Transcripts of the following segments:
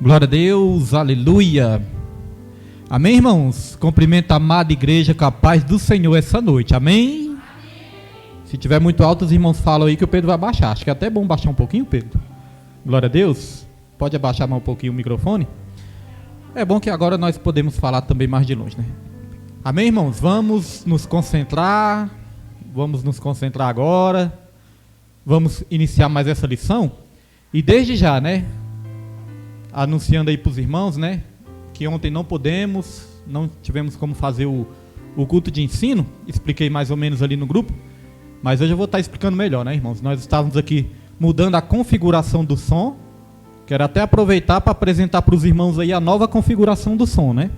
Glória a Deus, aleluia. Amém, irmãos? Cumprimento a amada igreja com a paz do Senhor essa noite, amém? Se tiver muito alto, os irmãos falam aí que o Pedro vai baixar. Acho que é até bom baixar um pouquinho, Pedro. Glória a Deus. Pode abaixar mais um pouquinho o microfone? É bom que agora nós podemos falar também mais de longe, né? Amém, irmãos? Vamos nos concentrar agora. Vamos iniciar mais essa lição. E desde já, né? Anunciando aí para os irmãos, né? Que ontem não tivemos como fazer o culto de ensino. Expliquei mais ou menos ali no grupo. Mas hoje eu vou estar explicando melhor, né, irmãos? Nós estávamos aqui mudando a configuração do som. Quero até aproveitar para apresentar para os irmãos aí a nova configuração do som, né?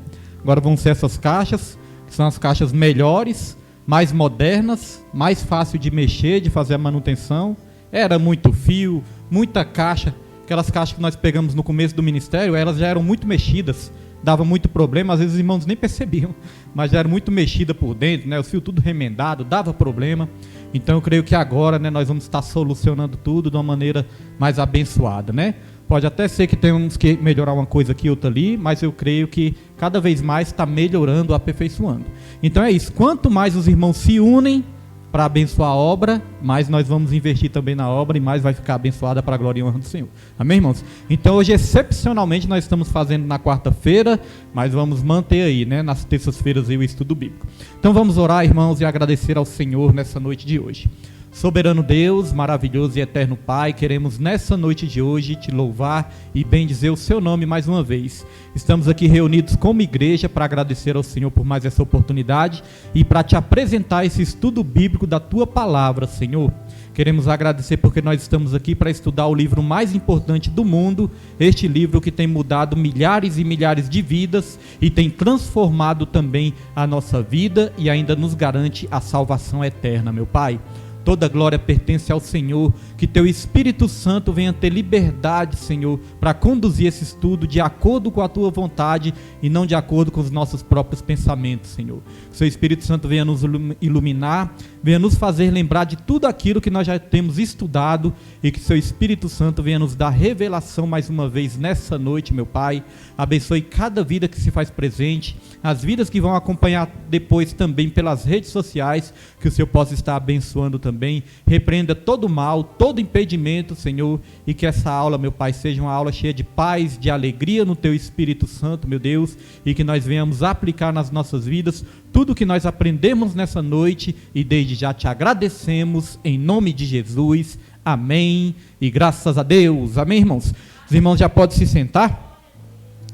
Agora vão ser essas caixas, que são as caixas melhores, mais modernas, mais fácil de mexer, de fazer a manutenção. Era muito fio, muita caixa. Aquelas caixas que nós pegamos no começo do ministério, elas já eram muito mexidas, dava muito problema, às vezes os irmãos nem percebiam, mas já era muito mexida por dentro, né? O fio tudo remendado, dava problema. Então eu creio que agora, né, nós vamos estar solucionando tudo de uma maneira mais abençoada, né? Pode até ser que tenhamos que melhorar uma coisa aqui, outra ali, mas eu creio que cada vez mais está melhorando, aperfeiçoando. Então é isso, quanto mais os irmãos se unem para abençoar a obra, mais nós vamos investir também na obra e mais vai ficar abençoada para a glória e honra do Senhor. Amém, irmãos? Então hoje, excepcionalmente, nós estamos fazendo na quarta-feira, mas vamos manter aí, né, nas terças-feiras aí o estudo bíblico. Então vamos orar, irmãos, e agradecer ao Senhor nessa noite de hoje. Soberano Deus, maravilhoso e eterno Pai, queremos nessa noite de hoje te louvar e bendizer o seu nome mais uma vez. Estamos aqui reunidos como igreja para agradecer ao Senhor por mais essa oportunidade e para te apresentar esse estudo bíblico da tua palavra, Senhor. Queremos agradecer porque nós estamos aqui para estudar o livro mais importante do mundo, este livro que tem mudado milhares e milhares de vidas e tem transformado também a nossa vida e ainda nos garante a salvação eterna, meu Pai. Toda glória pertence ao Senhor, que teu Espírito Santo venha ter liberdade, Senhor, para conduzir esse estudo de acordo com a tua vontade e não de acordo com os nossos próprios pensamentos, Senhor. Que o seu Espírito Santo venha nos iluminar, venha nos fazer lembrar de tudo aquilo que nós já temos estudado e que o seu Espírito Santo venha nos dar revelação mais uma vez nessa noite, meu Pai. Abençoe cada vida que se faz presente, as vidas que vão acompanhar depois também pelas redes sociais, que o Senhor possa estar abençoando também. Repreenda todo mal, todo impedimento, Senhor, e que essa aula, meu Pai, seja uma aula cheia de paz, de alegria no teu Espírito Santo, meu Deus, e que nós venhamos aplicar nas nossas vidas tudo que nós aprendemos nessa noite e desde já te agradecemos em nome de Jesus, amém, e graças a Deus, amém, irmãos? Os irmãos já podem se sentar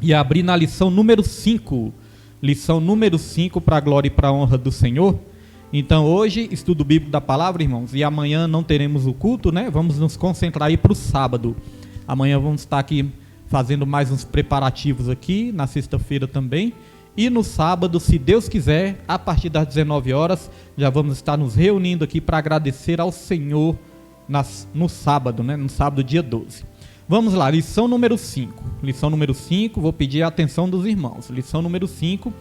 e abrir na lição número 5, para a glória e para a honra do Senhor. Então hoje, estudo bíblico da palavra, irmãos, e amanhã não teremos o culto, né? Vamos nos concentrar aí para o sábado. Amanhã vamos estar aqui fazendo mais uns preparativos aqui, na sexta-feira também. E no sábado, se Deus quiser, a partir das 19 horas, já vamos estar nos reunindo aqui para agradecer ao Senhor no sábado, né? No sábado, dia 12. Vamos lá, lição número 5. Lição número 5, vou pedir a atenção dos irmãos. Lição número 5,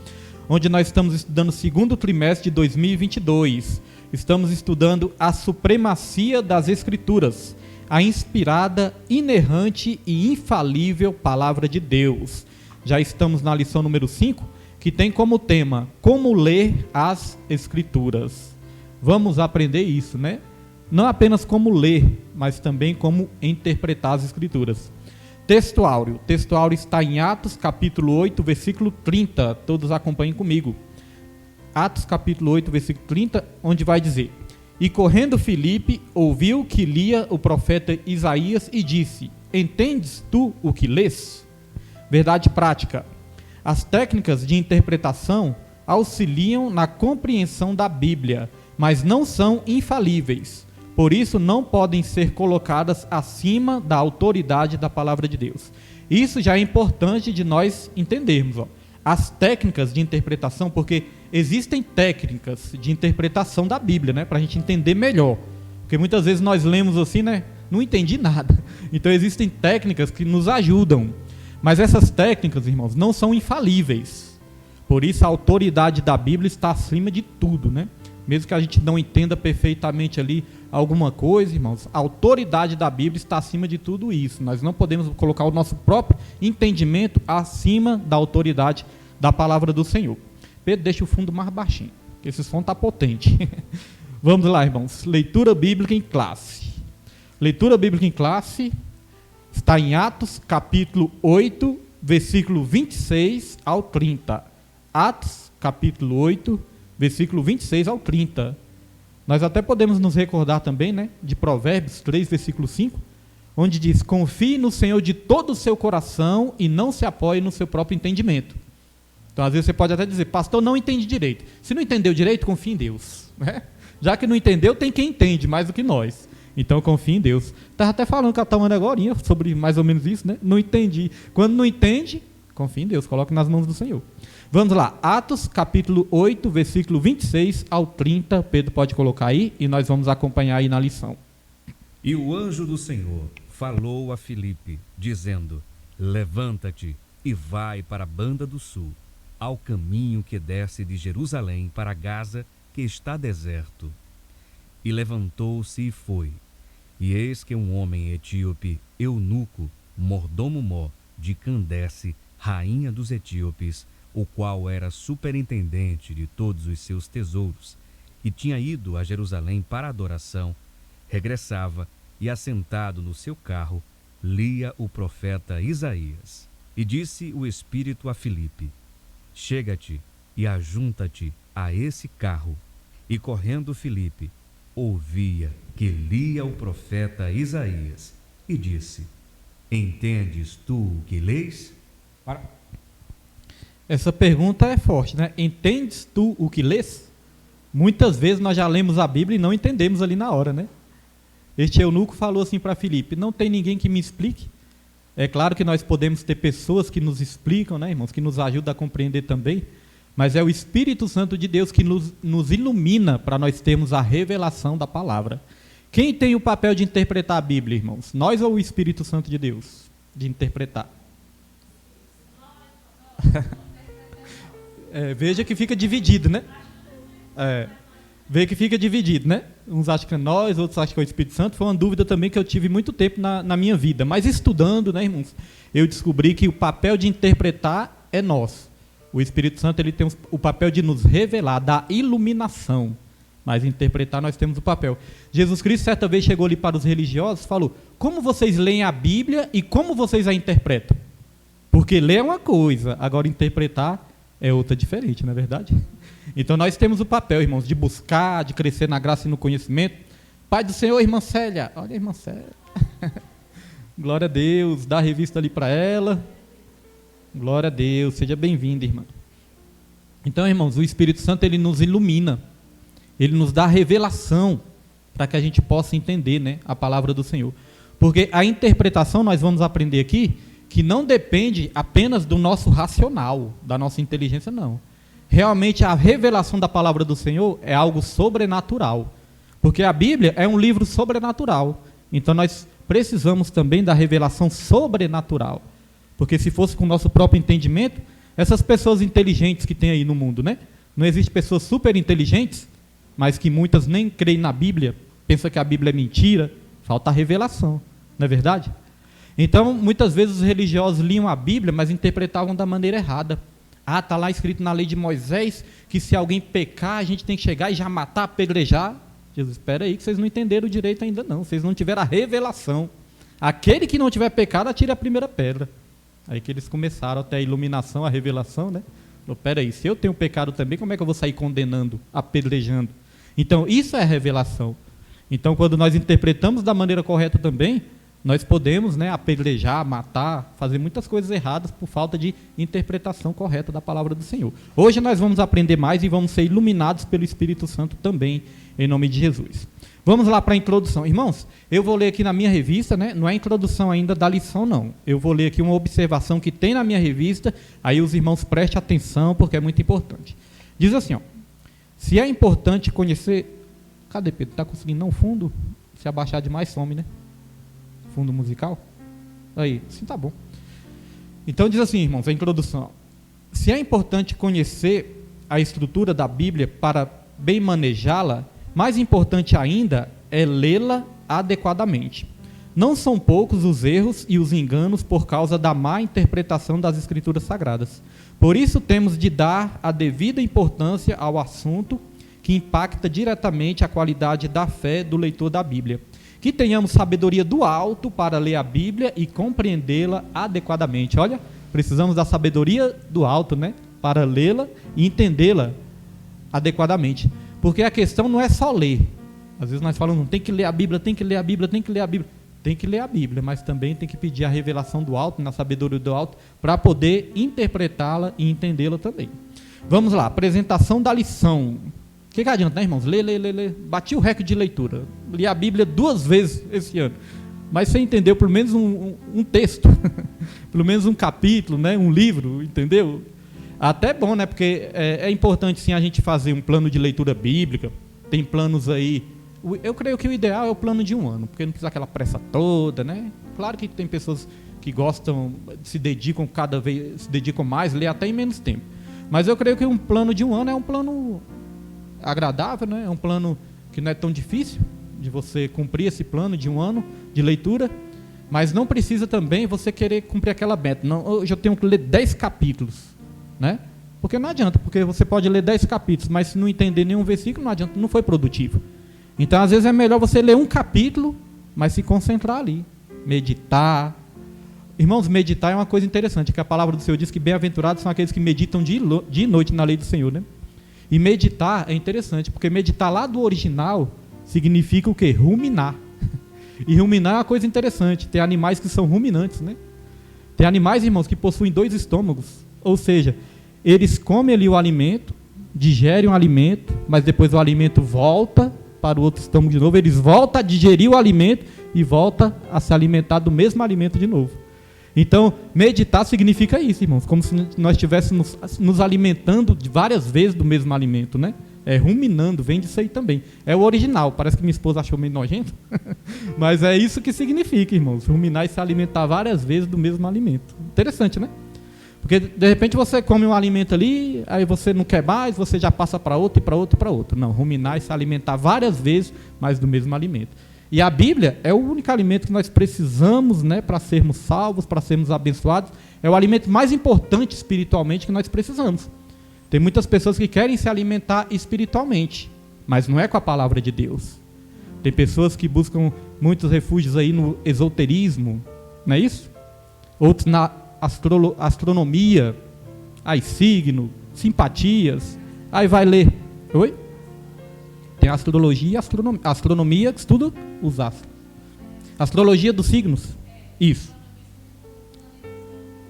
onde nós estamos estudando o segundo trimestre de 2022. Estamos estudando a supremacia das Escrituras, a inspirada, inerrante e infalível Palavra de Deus. Já estamos na lição número 5, que tem como tema, como ler as Escrituras. Vamos aprender isso, né? Não apenas como ler, mas também como interpretar as Escrituras. Texto áureo está em Atos capítulo 8, versículo 30, todos acompanhem comigo. Atos capítulo 8, versículo 30, onde vai dizer: E correndo Filipe, ouviu que lia o profeta Isaías e disse: Entendes tu o que lês? Verdade prática. As técnicas de interpretação auxiliam na compreensão da Bíblia, mas não são infalíveis. Por isso, não podem ser colocadas acima da autoridade da palavra de Deus. Isso já é importante de nós entendermos. As técnicas de interpretação, porque existem técnicas de interpretação da Bíblia, né? Para a gente entender melhor. Porque muitas vezes nós lemos assim, né? Não entendi nada. Então existem técnicas que nos ajudam. Mas essas técnicas, irmãos, não são infalíveis. Por isso a autoridade da Bíblia está acima de tudo, né? mesmo que a gente não entenda perfeitamente ali alguma coisa, irmãos, a autoridade da Bíblia está acima de tudo isso. Nós não podemos colocar o nosso próprio entendimento acima da autoridade da palavra do Senhor. Pedro, deixa o fundo mais baixinho, porque esse som está potente. Vamos lá, irmãos. Leitura bíblica em classe. Leitura bíblica em classe está em Atos, capítulo 8, versículo 26 ao 30. Atos, capítulo 8, versículo 26 ao 30. Nós até podemos nos recordar também, né, de Provérbios 3, versículo 5, onde diz: confie no Senhor de todo o seu coração e não se apoie no seu próprio entendimento. Então, às vezes você pode até dizer: pastor, não entendi direito. Se não entendeu direito, confie em Deus, né? Já que não entendeu, tem quem entende mais do que nós. Então, confie em Deus. Estava até falando com a Tamara agora sobre mais ou menos isso, né? Não entendi. Quando não entende, confie em Deus, coloque nas mãos do Senhor. Vamos lá, Atos, capítulo 8, versículo 26 ao 30. Pedro pode colocar aí e nós vamos acompanhar aí na lição. E o anjo do Senhor falou a Filipe, dizendo: levanta-te e vai para a banda do sul, ao caminho que desce de Jerusalém para Gaza, que está deserto. E levantou-se e foi. E eis que um homem etíope, eunuco, mordomo-mó de Candace, rainha dos etíopes, o qual era superintendente de todos os seus tesouros, e tinha ido a Jerusalém para adoração, regressava e, assentado no seu carro, lia o profeta Isaías. E disse o Espírito a Filipe: chega-te e ajunta-te a esse carro. E correndo Filipe, ouvia que lia o profeta Isaías, e disse: entendes tu o que lês? Essa pergunta é forte, né? Entendes tu o que lês? Muitas vezes nós já lemos a Bíblia e não entendemos ali na hora, né? Este eunuco falou assim para Filipe: não tem ninguém que me explique. É claro que nós podemos ter pessoas que nos explicam, né, irmãos, que nos ajudam a compreender também, mas é o Espírito Santo de Deus que nos ilumina para nós termos a revelação da palavra. Quem tem o papel de interpretar a Bíblia, irmãos? Nós ou o Espírito Santo de Deus? De interpretar. Veja que fica dividido, né? Veja que fica dividido, né? Uns acham que é nós, outros acham que é o Espírito Santo. Foi uma dúvida também que eu tive muito tempo na minha vida. Mas estudando, né, irmãos, eu descobri que o papel de interpretar é nosso. O Espírito Santo ele tem o papel de nos revelar, da iluminação. Mas interpretar nós temos o papel. Jesus Cristo certa vez chegou ali para os religiosos e falou: como vocês leem a Bíblia e como vocês a interpretam? Porque ler é uma coisa, agora interpretar é outra diferente, não é verdade? Então nós temos o papel, irmãos, de buscar, de crescer na graça e no conhecimento. Pai do Senhor, irmã Célia. Olha a irmã Célia. Glória a Deus, dá a revista ali para ela. Glória a Deus, seja bem-vinda, irmã. Então, irmãos, o Espírito Santo ele nos ilumina. Ele nos dá revelação para que a gente possa entender, né, a palavra do Senhor. Porque a interpretação, nós vamos aprender aqui, que não depende apenas do nosso racional, da nossa inteligência, não. Realmente a revelação da palavra do Senhor é algo sobrenatural. Porque a Bíblia é um livro sobrenatural. Então nós precisamos também da revelação sobrenatural. Porque se fosse com o nosso próprio entendimento, essas pessoas inteligentes que tem aí no mundo, né? Não existem pessoas super inteligentes, mas que muitas nem creem na Bíblia, pensam que a Bíblia é mentira, falta a revelação, não é verdade? Então, muitas vezes os religiosos liam a Bíblia, mas interpretavam da maneira errada. Ah, está lá escrito na lei de Moisés, que se alguém pecar, a gente tem que chegar e já matar, apedrejar. Jesus, espera aí que vocês não entenderam direito ainda não, vocês não tiveram a revelação. Aquele que não tiver pecado, atire a primeira pedra. Aí que eles começaram até a iluminação, a revelação, né? Espera aí, se eu tenho pecado também, como é que eu vou sair condenando, apedrejando? Então, isso é revelação. Então, quando nós interpretamos da maneira correta também, nós podemos, né, apedrejar, matar, fazer muitas coisas erradas por falta de interpretação correta da palavra do Senhor. Hoje nós vamos aprender mais e vamos ser iluminados pelo Espírito Santo também, em nome de Jesus. Vamos lá para a introdução. Irmãos, eu vou ler aqui na minha revista, né, não é a introdução ainda da lição, não. Eu vou ler aqui uma observação que tem na minha revista, aí os irmãos prestem atenção, porque é muito importante. Diz assim, ó: se é importante conhecer... Cadê, Pedro? Está conseguindo não fundo? Se abaixar demais, some, né? Fundo musical? Aí, sim, tá bom. Então diz assim, irmãos, a introdução. Se é importante conhecer a estrutura da Bíblia para bem manejá-la, mais importante ainda é lê-la adequadamente. Não são poucos os erros e os enganos por causa da má interpretação das Escrituras Sagradas. Por isso temos de dar a devida importância ao assunto que impacta diretamente a qualidade da fé do leitor da Bíblia. Que tenhamos sabedoria do alto para ler a Bíblia e compreendê-la adequadamente. Olha, precisamos da sabedoria do alto, né? Para lê-la e entendê-la adequadamente. Porque a questão não é só ler. Às vezes nós falamos, tem que ler a Bíblia, tem que ler a Bíblia, tem que ler a Bíblia. Tem que ler a Bíblia, mas também tem que pedir a revelação do alto, na sabedoria do alto, para poder interpretá-la e entendê-la também. Vamos lá, apresentação da lição. O que adianta, né, irmãos? Lê. Bati o recorde de leitura. Li a Bíblia 2 vezes esse ano. Mas você entendeu pelo menos um texto, pelo menos um capítulo, né, um livro, entendeu? Até bom, né? Porque é importante sim a gente fazer um plano de leitura bíblica. Tem planos aí. Eu creio que o ideal é o plano de 1 ano, porque não precisa aquela pressa toda, né? Claro que tem pessoas que gostam, se dedicam cada vez, se dedicam mais, lê até em menos tempo. Mas eu creio que um plano de 1 ano é um plano agradável, né? É um plano que não é tão difícil de você cumprir esse plano de 1 ano de leitura, mas não precisa também você querer cumprir aquela meta. Não, hoje eu tenho que ler 10 capítulos, né? Porque não adianta, porque você pode ler 10 capítulos, mas se não entender nenhum versículo, não adianta, não foi produtivo. Então, às vezes é melhor você ler um capítulo, mas se concentrar ali, meditar. Irmãos, meditar é uma coisa interessante, que a palavra do Senhor diz que bem-aventurados são aqueles que meditam dia e noite na lei do Senhor, né? E meditar é interessante, porque meditar lá do original significa o quê? Ruminar. E ruminar é uma coisa interessante. Tem animais que são ruminantes, né? Tem animais, irmãos, que possuem 2 estômagos. Ou seja, eles comem ali o alimento, digerem o alimento, mas depois o alimento volta para o outro estômago de novo. Eles voltam a digerir o alimento e voltam a se alimentar do mesmo alimento de novo. Então, meditar significa isso, irmãos, como se nós estivéssemos nos alimentando de várias vezes do mesmo alimento, né? Ruminando, vem disso aí também. É o original, parece que minha esposa achou meio nojento, mas é isso que significa, irmãos, ruminar e se alimentar várias vezes do mesmo alimento. Interessante, né? Porque, de repente, você come um alimento ali, aí você não quer mais, você já passa para outro, e para outro, e para outro. Não, ruminar e se alimentar várias vezes, mas do mesmo alimento. E a Bíblia é o único alimento que nós precisamos, né, para sermos salvos, para sermos abençoados. É o alimento mais importante espiritualmente que nós precisamos. Tem muitas pessoas que querem se alimentar espiritualmente, mas não é com a palavra de Deus. Tem pessoas que buscam muitos refúgios aí no esoterismo, não é isso? Outros na astronomia, aí signo, simpatias, aí vai ler. Oi? Tem astrologia e astronomia. Astronomia que estuda os astros. Astrologia dos signos. Isso.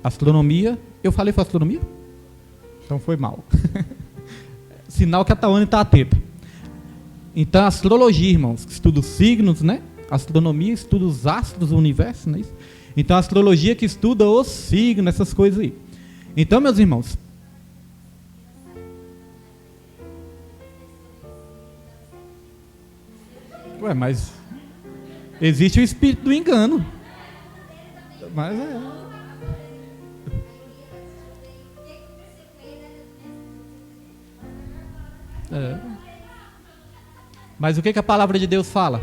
Astronomia. Eu falei foi astronomia? Então foi mal. Sinal que a Tawane está atenta. Então, astrologia, irmãos, que estuda os signos, né? Astronomia estuda os astros do universo, não é isso? Então, a astrologia que estuda os signos, essas coisas aí. Então, meus irmãos, mas existe o espírito do engano. Mas Mas o que a palavra de Deus fala?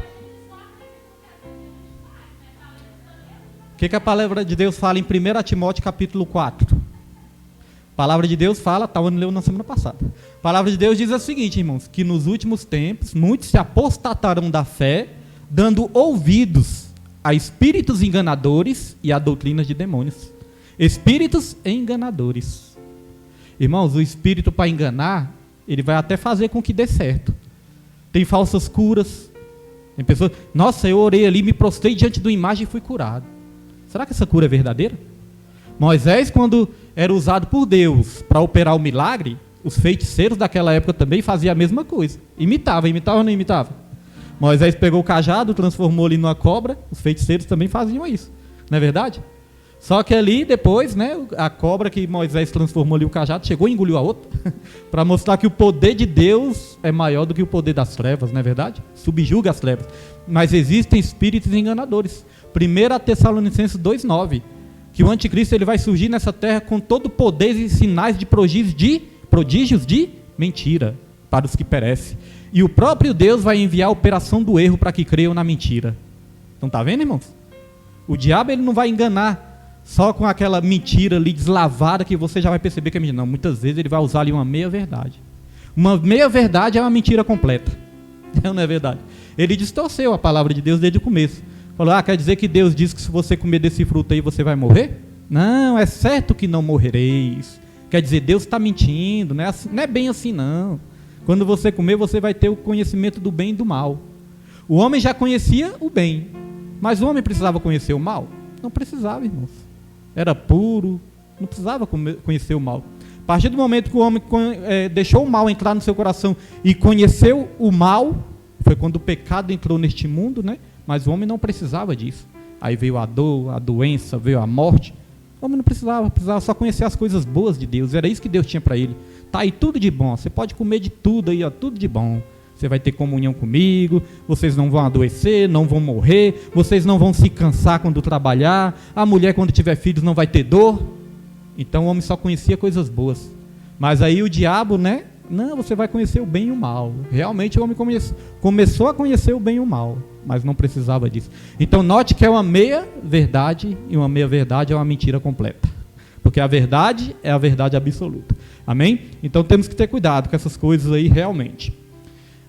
O que a palavra de Deus fala em 1 Timóteo capítulo 4? A palavra de Deus fala, Tawane leu na semana passada. A palavra de Deus diz o seguinte, irmãos, que nos últimos tempos muitos se apostatarão da fé, dando ouvidos a espíritos enganadores e a doutrinas de demônios. Espíritos enganadores. Irmãos, o espírito para enganar, ele vai até fazer com que dê certo. Tem falsas curas. Tem pessoas, nossa, eu orei ali, me prostrei diante de uma imagem e fui curado. Será que essa cura é verdadeira? Moisés, quando era usado por Deus para operar o milagre, os feiticeiros daquela época também faziam a mesma coisa. Imitava ou não imitava? Moisés pegou o cajado, transformou ali numa cobra, os feiticeiros também faziam isso. Não é verdade? Só que ali depois, né, a cobra que Moisés transformou ali o cajado, chegou e engoliu a outra, para mostrar que o poder de Deus é maior do que o poder das trevas, não é verdade? Subjuga as trevas. Mas existem espíritos enganadores. 1 Tessalonicenses 2,9, que o anticristo ele vai surgir nessa terra com todo o poder e sinais de prodígios de mentira. para os que perecem. E o próprio Deus vai enviar a operação do erro para que creiam na mentira. Então tá vendo, irmãos? O diabo ele não vai enganar só com aquela mentira ali deslavada que você já vai perceber que é mentira. Não, muitas vezes ele vai usar ali uma meia-verdade. Uma meia-verdade é uma mentira completa. Não é verdade? Ele distorceu a palavra de Deus desde o começo. Falou, quer dizer que Deus diz que se você comer desse fruto aí você vai morrer? Não, é certo que não morrereis. Quer dizer, Deus está mentindo, não é bem assim não. Quando você comer, você vai ter o conhecimento do bem e do mal. O homem já conhecia o bem, mas o homem precisava conhecer o mal? Não precisava, irmãos. Era puro, não precisava conhecer o mal. A partir do momento que o homem deixou o mal entrar no seu coração e conheceu o mal, foi quando o pecado entrou neste mundo, né? Mas o homem não precisava disso. Aí veio a dor, a doença, veio a morte. O homem não precisava só conhecer as coisas boas de Deus. Era isso que Deus tinha para ele. Tá aí tudo de bom, você pode comer de tudo aí, ó, tudo de bom. Você vai ter comunhão comigo, vocês não vão adoecer, não vão morrer, vocês não vão se cansar quando trabalhar, a mulher quando tiver filhos não vai ter dor. Então o homem só conhecia coisas boas. Mas aí o diabo, né? Não, você vai conhecer o bem e o mal. Realmente o homem começou a conhecer o bem e o mal, mas não precisava disso. Então note que é uma meia-verdade, e uma meia-verdade é uma mentira completa. Porque a verdade é a verdade absoluta. Amém? Então temos que ter cuidado com essas coisas aí realmente.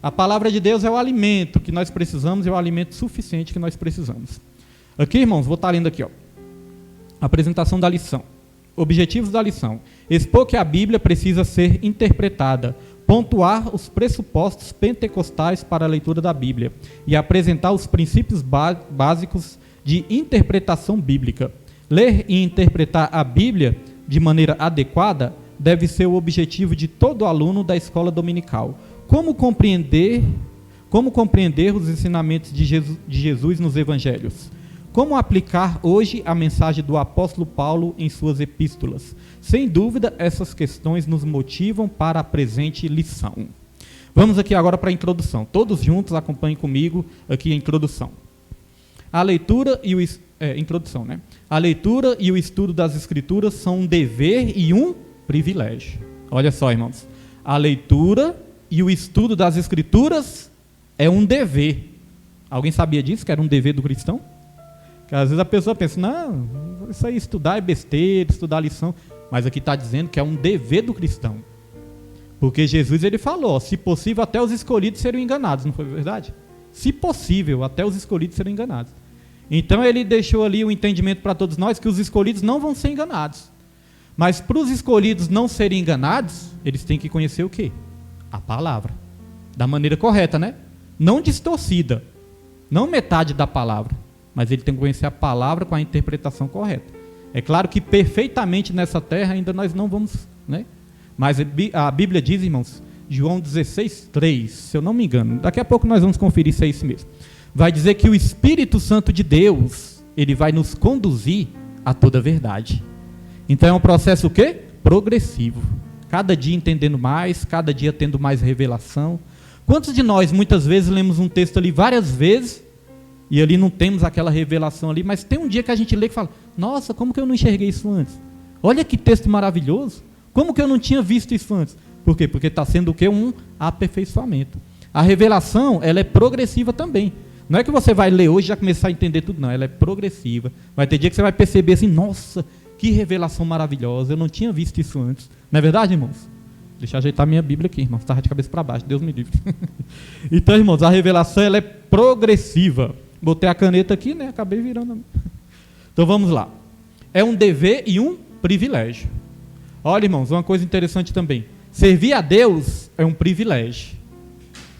A palavra de Deus é o alimento que nós precisamos, é o alimento suficiente que nós precisamos. Aqui, irmãos, vou estar lendo aqui, ó. Apresentação da lição. Objetivos da lição. Expor que a Bíblia precisa ser interpretada, pontuar os pressupostos pentecostais para a leitura da Bíblia e apresentar os princípios básicos de interpretação bíblica. Ler e interpretar a Bíblia de maneira adequada deve ser o objetivo de todo aluno da escola dominical. Como compreender os ensinamentos de Jesus nos evangelhos? Como aplicar hoje a mensagem do apóstolo Paulo em suas epístolas? Sem dúvida, essas questões nos motivam para a presente lição. Vamos aqui agora para a introdução. Todos juntos acompanhem comigo aqui a introdução. A leitura e introdução, né? A leitura e o estudo das Escrituras são um dever e um privilégio. Olha só, irmãos. A leitura e o estudo das Escrituras é um dever. Alguém sabia disso, que era um dever do cristão? Que às vezes a pessoa pensa, não, isso aí estudar é besteira, estudar lição. Mas aqui está dizendo que é um dever do cristão. Porque Jesus ele falou, se possível até os escolhidos serão enganados, não foi verdade? Se possível, até os escolhidos serão enganados. Então ele deixou ali o entendimento para todos nós que os escolhidos não vão ser enganados. Mas para os escolhidos não serem enganados, eles têm que conhecer o quê? A palavra. Da maneira correta, né? Não distorcida. Não metade da palavra. Mas ele tem que conhecer a palavra com a interpretação correta. É claro que perfeitamente nessa terra ainda nós não vamos, né? Mas a Bíblia diz, irmãos, João 16:3, se eu não me engano, daqui a pouco nós vamos conferir se é isso mesmo. Vai dizer que o Espírito Santo de Deus, ele vai nos conduzir a toda a verdade. Então é um processo o quê? Progressivo. Cada dia entendendo mais, cada dia tendo mais revelação. Quantos de nós muitas vezes lemos um texto ali várias vezes e ali não temos aquela revelação ali, mas tem um dia que a gente lê e fala, nossa, como que eu não enxerguei isso antes? Olha que texto maravilhoso. Como que eu não tinha visto isso antes? Por quê? Porque está sendo o quê? Um aperfeiçoamento. A revelação, ela é progressiva também. Não é que você vai ler hoje e já começar a entender tudo, não. Ela é progressiva. Vai ter dia que você vai perceber assim, nossa, que revelação maravilhosa, eu não tinha visto isso antes. Não é verdade, irmãos? Deixa eu ajeitar minha Bíblia aqui, irmãos. Estava de cabeça para baixo, Deus me livre. Então, irmãos, a revelação, ela é progressiva. Botei a caneta aqui, né? Acabei virando. Então, vamos lá. É um dever e um privilégio. Olha, irmãos, uma coisa interessante também. Servir a Deus é um privilégio.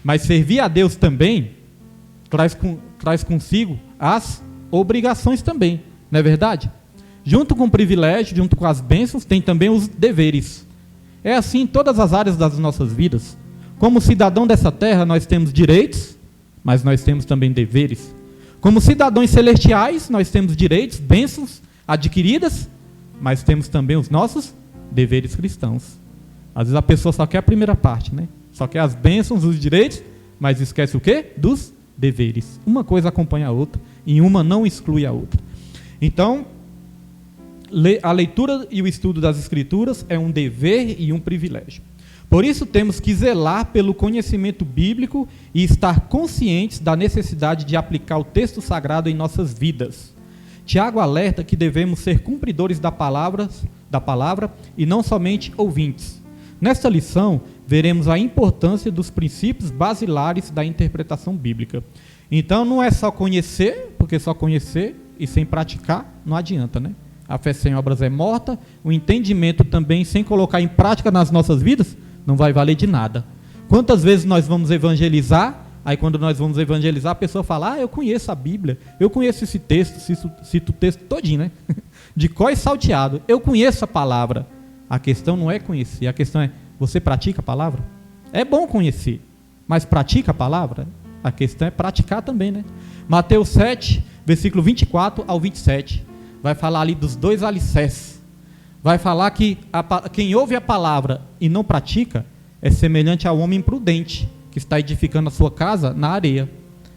Mas servir a Deus também traz consigo as obrigações também. Não é verdade? Junto com o privilégio, junto com as bênçãos, tem também os deveres. É assim em todas as áreas das nossas vidas. Como cidadão dessa terra, nós temos direitos, mas nós temos também deveres. Como cidadãos celestiais, nós temos direitos, bênçãos adquiridas, mas temos também os nossos deveres cristãos. Às vezes a pessoa só quer a primeira parte, né? Só quer as bênçãos, os direitos, mas esquece o quê? Dos deveres. Uma coisa acompanha a outra, e uma não exclui a outra. Então, a leitura e o estudo das Escrituras é um dever e um privilégio. Por isso temos que zelar pelo conhecimento bíblico e estar conscientes da necessidade de aplicar o texto sagrado em nossas vidas. Tiago alerta que devemos ser cumpridores da palavra e não somente ouvintes. Nesta lição, veremos a importância dos princípios basilares da interpretação bíblica. Então não é só conhecer, porque só conhecer e sem praticar não adianta, né? A fé sem obras é morta, o entendimento também sem colocar em prática nas nossas vidas não vai valer de nada. Quantas vezes nós vamos evangelizar, aí quando nós vamos evangelizar a pessoa fala, eu conheço a Bíblia, eu conheço esse texto, cito o texto todinho, né? De có e salteado, eu conheço a palavra. A questão não é conhecer, a questão é, você pratica a palavra? É bom conhecer, mas pratica a palavra? A questão é praticar também, né? Mateus 7, versículo 24 ao 27, vai falar ali dos 2 alicerces. Vai falar que quem ouve a palavra e não pratica é semelhante ao homem imprudente, que está edificando a sua casa na areia.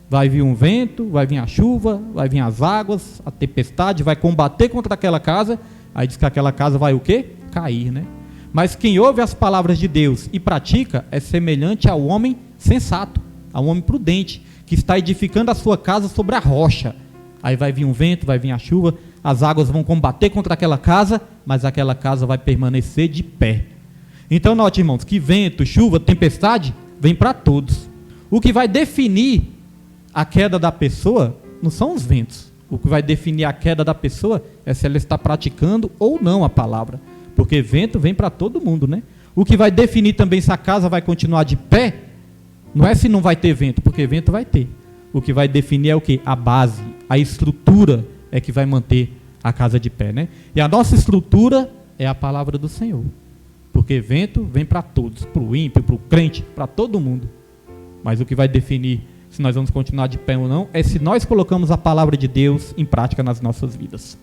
Vai vir um vento, vai vir a chuva, vai vir as águas, a tempestade, vai combater contra aquela casa, aí diz que aquela casa vai o quê? Cair, né? Mas quem ouve as palavras de Deus e pratica é semelhante ao homem sensato, ao homem prudente, que está edificando a sua casa sobre a rocha. Aí vai vir um vento, vai vir a chuva, as águas vão combater contra aquela casa, mas aquela casa vai permanecer de pé. Então note, irmãos, que vento, chuva, tempestade, vem para todos. O que vai definir a queda da pessoa não são os ventos. O que vai definir a queda da pessoa é se ela está praticando ou não a palavra. Porque vento vem para todo mundo, né? O que vai definir também se a casa vai continuar de pé, não é se não vai ter vento, porque vento vai ter. O que vai definir é o quê? A base, a estrutura é que vai manter a casa de pé, né? E a nossa estrutura é a palavra do Senhor. Porque vento vem para todos, para o ímpio, para o crente, para todo mundo. Mas o que vai definir se nós vamos continuar de pé ou não é se nós colocamos a palavra de Deus em prática nas nossas vidas.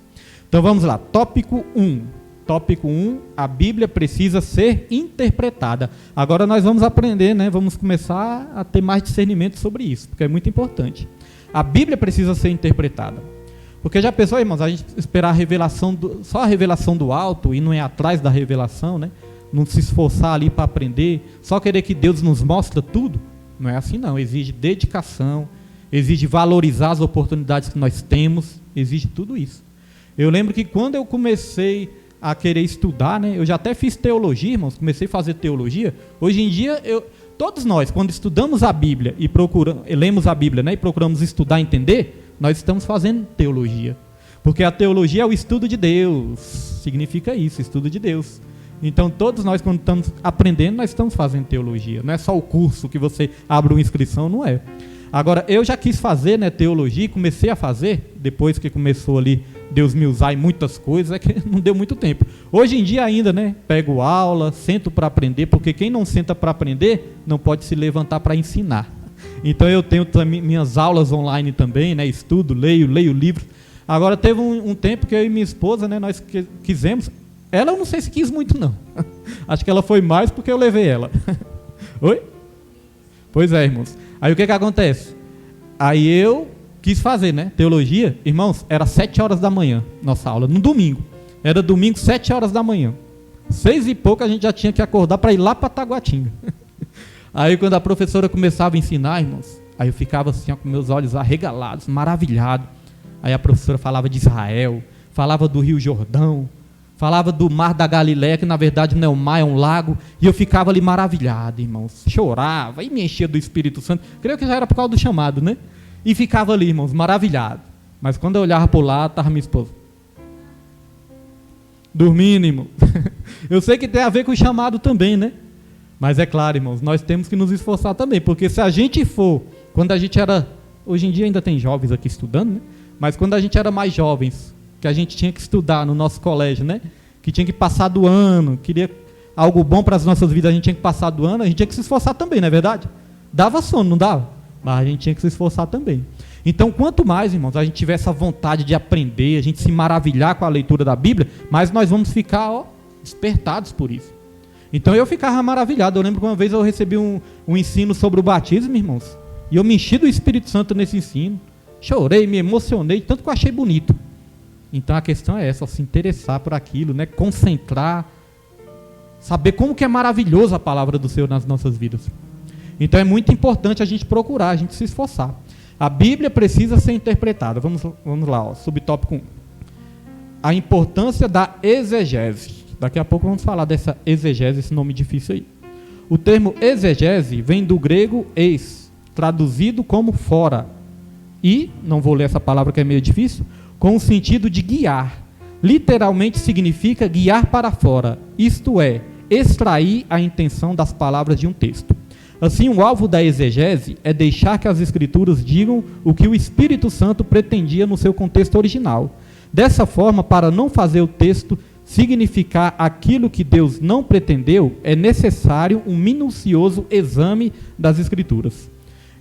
Então vamos lá, tópico 1. Tópico 1, a Bíblia precisa ser interpretada. Agora nós vamos aprender, né? Vamos começar a ter mais discernimento sobre isso, porque é muito importante. A Bíblia precisa ser interpretada. Porque já pensou, irmãos, a gente esperar a revelação, só a revelação do alto e não é atrás da revelação, né? Não se esforçar ali para aprender, só querer que Deus nos mostre tudo? Não é assim não, exige dedicação, exige valorizar as oportunidades que nós temos, exige tudo isso. Eu lembro que quando eu comecei a querer estudar, né? Eu já até fiz teologia, irmãos, comecei a fazer teologia. Hoje em dia, todos nós, quando estudamos a Bíblia e lemos a Bíblia, né? E procuramos estudar e entender, nós estamos fazendo teologia. Porque a teologia é o estudo de Deus, significa isso, estudo de Deus. Então todos nós, quando estamos aprendendo, nós estamos fazendo teologia. Não é só o curso que você abre uma inscrição, não é. Agora, eu já quis fazer, né, teologia, comecei a fazer, depois que começou ali, Deus me usar em muitas coisas, é que não deu muito tempo. Hoje em dia ainda, né, pego aula, sento para aprender, porque quem não senta para aprender, não pode se levantar para ensinar. Então eu tenho minhas aulas online também, né, estudo, leio livros. Agora teve um tempo que eu e minha esposa, né, nós quisemos, ela eu não sei se quis muito não, acho que ela foi mais porque eu levei ela. Oi? Pois é, irmãos. Aí o que acontece? Aí eu quis fazer, né? Teologia, irmãos, era 7 horas da manhã, nossa aula, no domingo. Era domingo, 7 horas da manhã. 6 e pouco a gente já tinha que acordar para ir lá para Taguatinga. Aí quando a professora começava a ensinar, irmãos, aí eu ficava assim, ó, com meus olhos arregalados, maravilhado. Aí a professora falava de Israel, falava do Rio Jordão, falava do Mar da Galileia, que na verdade não é um mar, é um lago, e eu ficava ali maravilhado, irmãos, chorava e me enchia do Espírito Santo, creio que já era por causa do chamado, né? E ficava ali, irmãos, maravilhado. Mas quando eu olhava por lá, estava minha esposa dormindo, irmão. Eu sei que tem a ver com o chamado também, né? Mas é claro, irmãos, nós temos que nos esforçar também, porque se a gente for, quando a gente era, hoje em dia ainda tem jovens aqui estudando, né? Mas quando a gente era mais jovens, que a gente tinha que estudar no nosso colégio, né? Que tinha que passar do ano, queria algo bom para as nossas vidas, a gente tinha que passar do ano, a gente tinha que se esforçar também, não é verdade? Dava sono, não dava? Mas a gente tinha que se esforçar também. Então, quanto mais, irmãos, a gente tiver essa vontade de aprender, a gente se maravilhar com a leitura da Bíblia, mais nós vamos ficar, despertados por isso. Então, eu ficava maravilhado. Eu lembro que uma vez eu recebi um ensino sobre o batismo, irmãos, e eu me enchi do Espírito Santo nesse ensino. Chorei, me emocionei, tanto que eu achei bonito. Então, a questão é essa, se interessar por aquilo, né? Concentrar, saber como que é maravilhosa a palavra do Senhor nas nossas vidas. Então é muito importante a gente procurar, a gente se esforçar. A Bíblia precisa ser interpretada. Vamos lá, ó, subtópico 1. A importância da exegese. Daqui a pouco vamos falar dessa exegese, esse nome difícil aí. O termo exegese vem do grego eis, traduzido como fora. E, não vou ler essa palavra que é meio difícil, com o sentido de guiar. Literalmente significa guiar para fora, isto é, extrair a intenção das palavras de um texto. Assim, o alvo da exegese é deixar que as Escrituras digam o que o Espírito Santo pretendia no seu contexto original. Dessa forma, para não fazer o texto significar aquilo que Deus não pretendeu, é necessário um minucioso exame das Escrituras.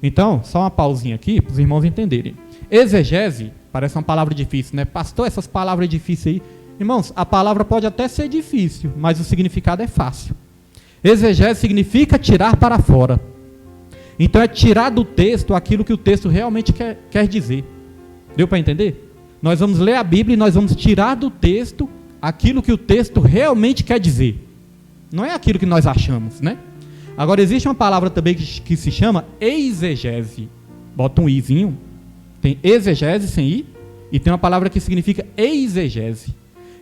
Então, só uma pausinha aqui, para os irmãos entenderem. Exegese, parece uma palavra difícil, né? Pastor, essas palavras difíceis aí. Irmãos, a palavra pode até ser difícil, mas o significado é fácil. Exegese significa tirar para fora. Então é tirar do texto aquilo que o texto realmente quer dizer. Deu para entender? Nós vamos ler a Bíblia e nós vamos tirar do texto aquilo que o texto realmente quer dizer. Não é aquilo que nós achamos, né? Agora existe uma palavra também que se chama exegese. Bota um izinho. Tem exegese sem i e tem uma palavra que significa exegese.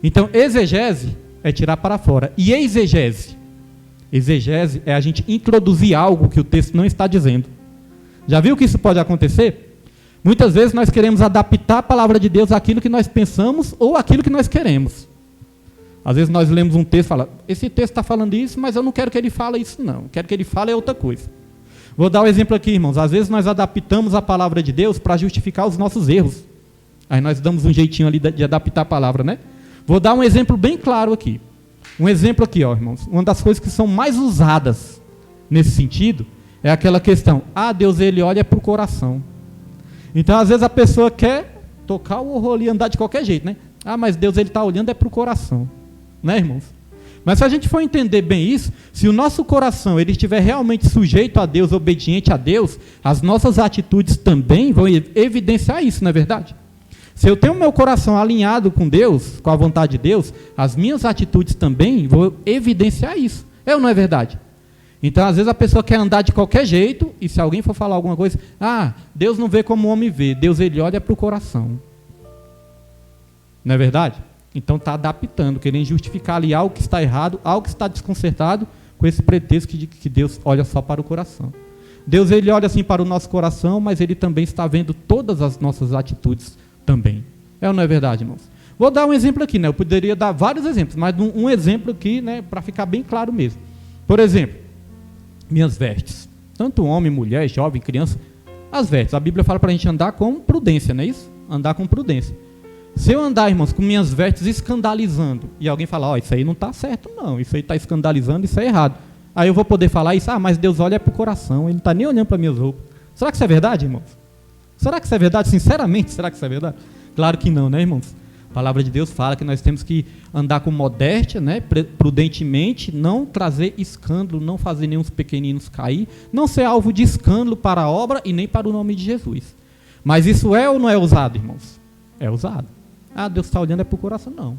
Então exegese é tirar para fora. E exegese? Exegese é a gente introduzir algo que o texto não está dizendo. Já viu que isso pode acontecer? Muitas vezes nós queremos adaptar a palavra de Deus àquilo que nós pensamos ou àquilo que nós queremos. Às vezes nós lemos um texto e falamos, esse texto está falando isso, mas eu não quero que ele fale isso não. Quero que ele fale outra coisa. Vou dar um exemplo aqui, irmãos. Às vezes nós adaptamos a palavra de Deus para justificar os nossos erros. Aí nós damos um jeitinho ali de adaptar a palavra, né? Vou dar um exemplo bem claro aqui. Um exemplo aqui, ó, irmãos. Uma das coisas que são mais usadas nesse sentido é aquela questão, Deus, ele olha para o coração. Então, às vezes a pessoa quer tocar o horror ali e andar de qualquer jeito, né? Mas Deus, ele está olhando para o coração. Né, irmãos? Mas se a gente for entender bem isso, se o nosso coração ele estiver realmente sujeito a Deus, obediente a Deus, as nossas atitudes também vão evidenciar isso, não é verdade? Se eu tenho meu coração alinhado com Deus, com a vontade de Deus, as minhas atitudes também vão evidenciar isso. É ou não é verdade? Então, às vezes a pessoa quer andar de qualquer jeito, e se alguém for falar alguma coisa, Deus não vê como o homem vê, Deus ele olha para o coração. Não é verdade? Então está adaptando, querendo justificar ali algo que está errado, algo que está desconcertado, com esse pretexto que Deus olha só para o coração. Deus ele olha assim para o nosso coração, mas ele também está vendo todas as nossas atitudes também. É ou não é verdade, irmãos? Vou dar um exemplo aqui, né? Eu poderia dar vários exemplos, mas um exemplo aqui, né, para ficar bem claro mesmo. Por exemplo, minhas vestes. Tanto homem, mulher, jovem, criança, as vestes. A Bíblia fala para a gente andar com prudência, não é isso? Andar com prudência. Se eu andar, irmãos, com minhas vestes escandalizando, e alguém falar, isso aí não está certo não, isso aí está escandalizando, isso é errado. Aí eu vou poder falar isso, mas Deus olha para o coração, ele não está nem olhando para minhas roupas. Será que isso é verdade, irmãos? Será que isso é verdade? Sinceramente, será que isso é verdade? Claro que não, né, irmãos? A palavra de Deus fala que nós temos que andar com modéstia, né, prudentemente, não trazer escândalo, não fazer nenhum pequeninos cair, não ser alvo de escândalo para a obra e nem para o nome de Jesus. Mas isso é ou não é usado, irmãos? É usado. Deus está olhando para o coração, não.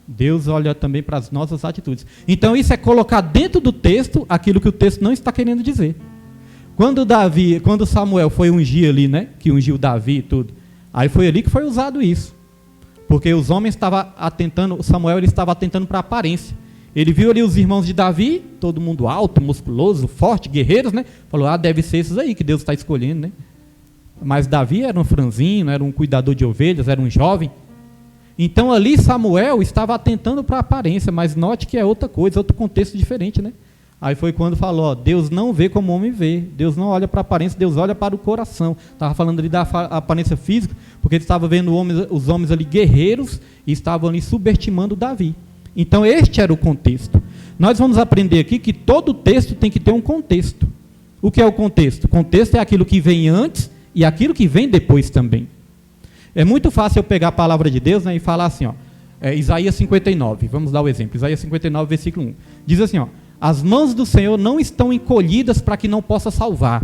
Deus olha também para as nossas atitudes. Então isso é colocar dentro do texto aquilo que o texto não está querendo dizer. Quando Samuel foi ungir ali, né, que ungiu Davi e tudo, aí foi ali que foi usado isso. Porque os homens estavam atentando, Samuel ele estava atentando para a aparência. Ele viu ali os irmãos de Davi, todo mundo alto, musculoso, forte, guerreiros, né? Falou, deve ser esses aí que Deus está escolhendo, né? Mas Davi era um franzino, era um cuidador de ovelhas, era um jovem. Então ali Samuel estava atentando para a aparência, mas note que é outra coisa, outro contexto diferente, né? Aí foi quando falou, Deus não vê como o homem vê, Deus não olha para a aparência, Deus olha para o coração. Estava falando ali da aparência física, porque ele estava vendo os homens ali guerreiros e estavam ali subestimando Davi. Então este era o contexto. Nós vamos aprender aqui que todo texto tem que ter um contexto. O que é o contexto? O contexto é aquilo que vem antes e aquilo que vem depois também. É muito fácil eu pegar a palavra de Deus, né, e falar assim, Isaías 59, vamos dar o exemplo, Isaías 59, versículo 1. Diz assim, as mãos do Senhor não estão encolhidas para que não possa salvar.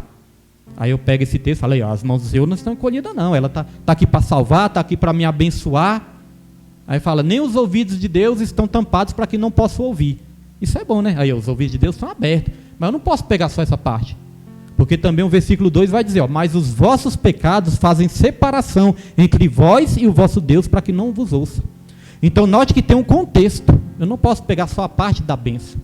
Aí eu pego esse texto e falo, as mãos do Senhor não estão encolhidas não, ela está aqui para salvar, está aqui para me abençoar. Aí fala, nem os ouvidos de Deus estão tampados para que não possa ouvir. Isso é bom, né? Aí os ouvidos de Deus estão abertos. Mas eu não posso pegar só essa parte. Porque também o versículo 2 vai dizer, ó, mas os vossos pecados fazem separação entre vós e o vosso Deus, para que não vos ouça. Então note que tem um contexto. Eu não posso pegar só a parte da bênção.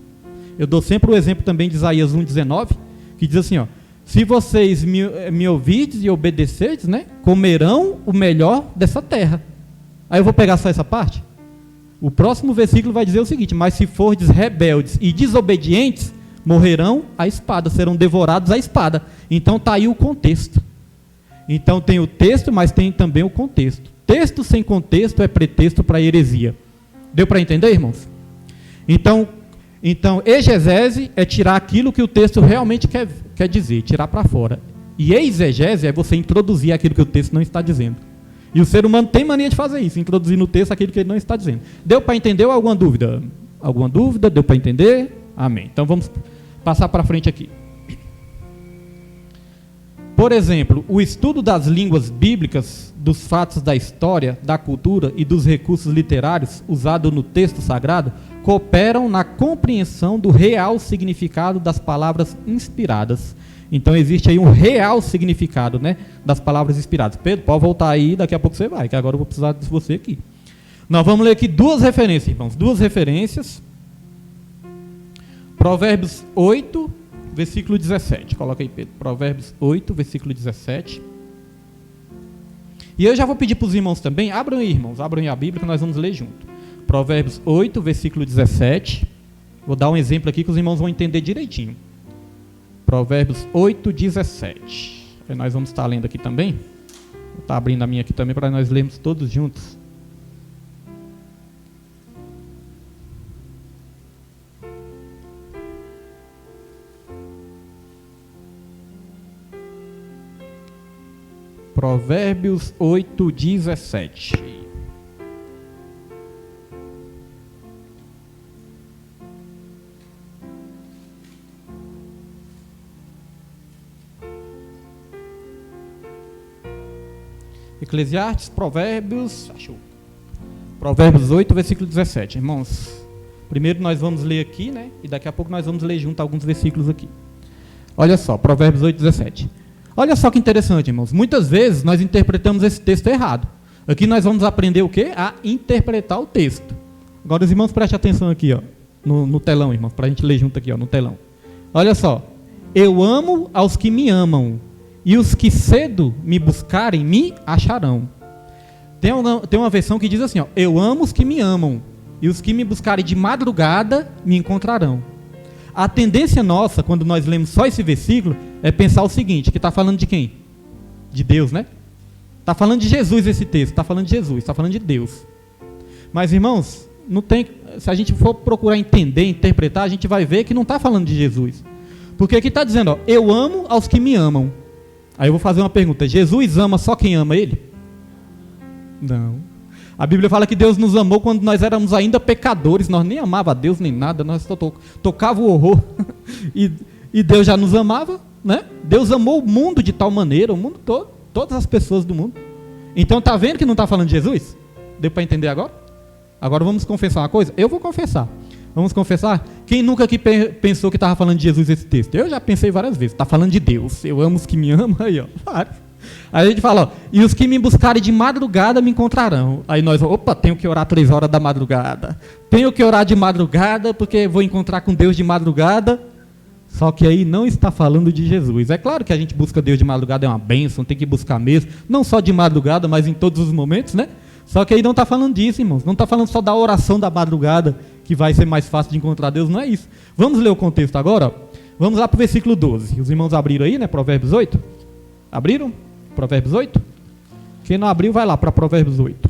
Eu dou sempre o exemplo também de Isaías 1,19, que diz assim, ó, se vocês me ouvirdes e obedecerdes, né, comerão o melhor dessa terra. Aí eu vou pegar só essa parte? O próximo versículo vai dizer o seguinte, mas se fordes rebeldes e desobedientes, morrerão à espada, serão devorados à espada. Então está aí o contexto. Então tem o texto, mas tem também o contexto. Texto sem contexto é pretexto para heresia. Deu para entender, irmãos? Então, exegese é tirar aquilo que o texto realmente quer dizer, tirar para fora. E exegese é você introduzir aquilo que o texto não está dizendo. E o ser humano tem mania de fazer isso, introduzir no texto aquilo que ele não está dizendo. Deu para entender ou alguma dúvida? Alguma dúvida? Deu para entender? Amém. Então vamos passar para frente aqui. Por exemplo, o estudo das línguas bíblicas, dos fatos da história, da cultura e dos recursos literários usados no texto sagrado cooperam na compreensão do real significado das palavras inspiradas. Então existe aí um real significado, né, das palavras inspiradas. Pedro, pode voltar aí, daqui a pouco você vai, que agora eu vou precisar de você aqui. Nós vamos ler aqui duas referências, irmãos, duas referências. Provérbios 8, versículo 17. Coloca aí, Pedro. Provérbios 8, versículo 17. E eu já vou pedir para os irmãos também, abram aí, irmãos, abram aí a Bíblia que nós vamos ler junto. Provérbios 8, versículo 17. Vou dar um exemplo aqui que os irmãos vão entender direitinho. Provérbios 8, 17. Aí nós vamos estar lendo aqui também. Vou estar abrindo a minha aqui também para nós lermos todos juntos. Provérbios 8, 17. Eclesiastes, Provérbios, achou. Provérbios 8, versículo 17. Irmãos, primeiro nós vamos ler aqui, né? E daqui a pouco nós vamos ler junto alguns versículos aqui. Olha só, Provérbios 8, 17. Olha só que interessante, irmãos. Muitas vezes nós interpretamos esse texto errado. Aqui nós vamos aprender o quê? A interpretar o texto. Agora os irmãos prestem atenção aqui, ó, no telão, irmãos, para a gente ler junto aqui, ó, no telão. Olha só. Eu amo aos que me amam, e os que cedo me buscarem me acharão. Tem uma versão que diz assim, ó, eu amo os que me amam, e os que me buscarem de madrugada me encontrarão. A tendência nossa, quando nós lemos só esse versículo, é pensar o seguinte, que está falando de quem? De Deus, né? Está falando de Jesus esse texto, está falando de Jesus, está falando de Deus. Mas, irmãos, não tem, se a gente for procurar entender, interpretar, a gente vai ver que não está falando de Jesus. Porque aqui está dizendo, ó, eu amo aos que me amam. Aí eu vou fazer uma pergunta, Jesus ama só quem ama Ele? Não. A Bíblia fala que Deus nos amou quando nós éramos ainda pecadores, nós nem amava a Deus nem nada, nós tocava o horror e Deus já nos amava, né? Deus amou o mundo de tal maneira, o mundo todo, todas as pessoas do mundo. Então está vendo que não está falando de Jesus? Deu para entender agora? Agora vamos confessar uma coisa? Eu vou confessar. Vamos confessar? Quem nunca aqui pensou que estava falando de Jesus esse texto? Eu já pensei várias vezes, está falando de Deus, eu amo os que me amam, aí ó, vários. Aí a gente fala, ó, e os que me buscarem de madrugada me encontrarão. Aí nós, opa, tenho que orar 3 horas da madrugada. Tenho que orar de madrugada, porque vou encontrar com Deus de madrugada. Só que aí não está falando de Jesus. É claro que a gente busca Deus de madrugada, é uma bênção, tem que buscar mesmo. Não só de madrugada, mas em todos os momentos, né? Só que aí não está falando disso, irmãos. Não está falando só da oração da madrugada, que vai ser mais fácil de encontrar Deus, não é isso. Vamos ler o contexto agora, ó. Vamos lá para o versículo 12. Os irmãos abriram aí, né? Provérbios 8. Abriram? Provérbios 8? Quem não abriu, vai lá para Provérbios 8.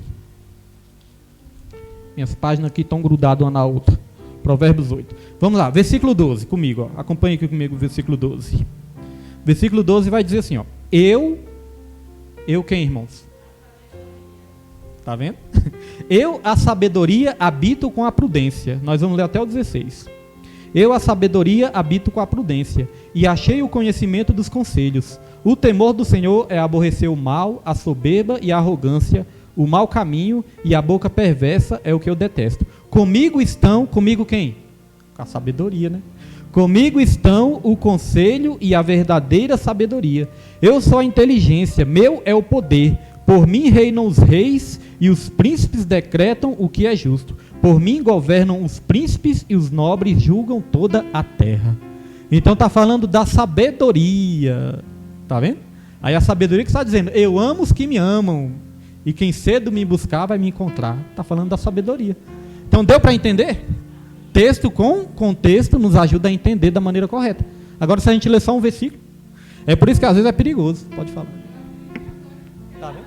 Minhas páginas aqui estão grudadas uma na outra. Provérbios 8. Vamos lá, versículo 12, comigo. Ó. Acompanhe aqui comigo o versículo 12. Versículo 12 vai dizer assim, ó. Eu quem, irmãos? Tá vendo? Eu, a sabedoria, habito com a prudência. Nós vamos ler até o 16. Eu, a sabedoria, habito com a prudência, e achei o conhecimento dos conselhos. O temor do Senhor é aborrecer o mal, a soberba e a arrogância, o mau caminho e a boca perversa é o que eu detesto. Comigo estão, comigo quem? Com a sabedoria, né? Comigo estão o conselho e a verdadeira sabedoria. Eu sou a inteligência, meu é o poder. Por mim reinam os reis e os príncipes decretam o que é justo. Por mim governam os príncipes e os nobres julgam toda a terra. Então está falando da sabedoria. Tá vendo? Aí a sabedoria que está dizendo, eu amo os que me amam. E quem cedo me buscar vai me encontrar. Está falando da sabedoria. Então deu para entender? Texto com contexto nos ajuda a entender da maneira correta. Agora se a gente ler só um versículo, é por isso que às vezes é perigoso. Pode falar. Tá vendo?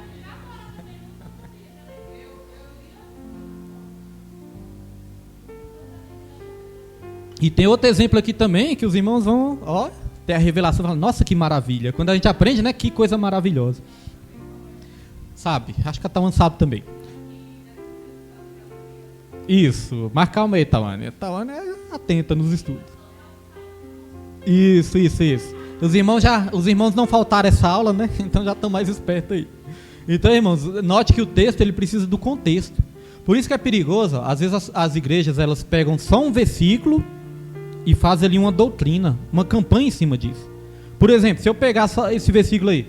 E tem outro exemplo aqui também, que os irmãos vão, ó, ter a revelação, falam, nossa, que maravilha. Quando a gente aprende, né, que coisa maravilhosa. Sabe, acho que a Tawane sabe também. Isso, mas calma aí, Tawane. A Tawane é atenta nos estudos. Isso. Os irmãos não faltaram essa aula, né? Então já estão mais espertos aí. Então, irmãos, note que o texto ele precisa do contexto. Por isso que é perigoso, ó, às vezes as igrejas elas pegam só um versículo e fazem ali uma doutrina, uma campanha em cima disso. Por exemplo, se eu pegar só esse versículo aí,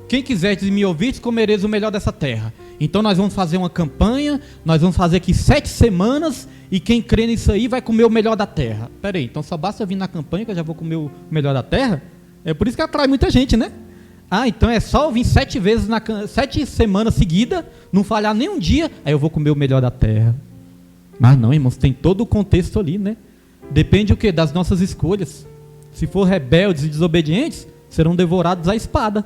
quem quiser me ouvir, comereis o melhor dessa terra. Então nós vamos fazer uma campanha, nós vamos fazer aqui 7 semanas e quem crê nisso aí vai comer o melhor da terra. Pera aí, então só basta vir na campanha que eu já vou comer o melhor da terra? É por isso que atrai muita gente, né? Ah, então é só eu vir 7 vezes, 7 semanas seguidas, não falhar nem um dia, aí eu vou comer o melhor da terra. Mas não, irmãos, tem todo o contexto ali, né? Depende o quê? Das nossas escolhas. Se for rebeldes e desobedientes, serão devorados à espada.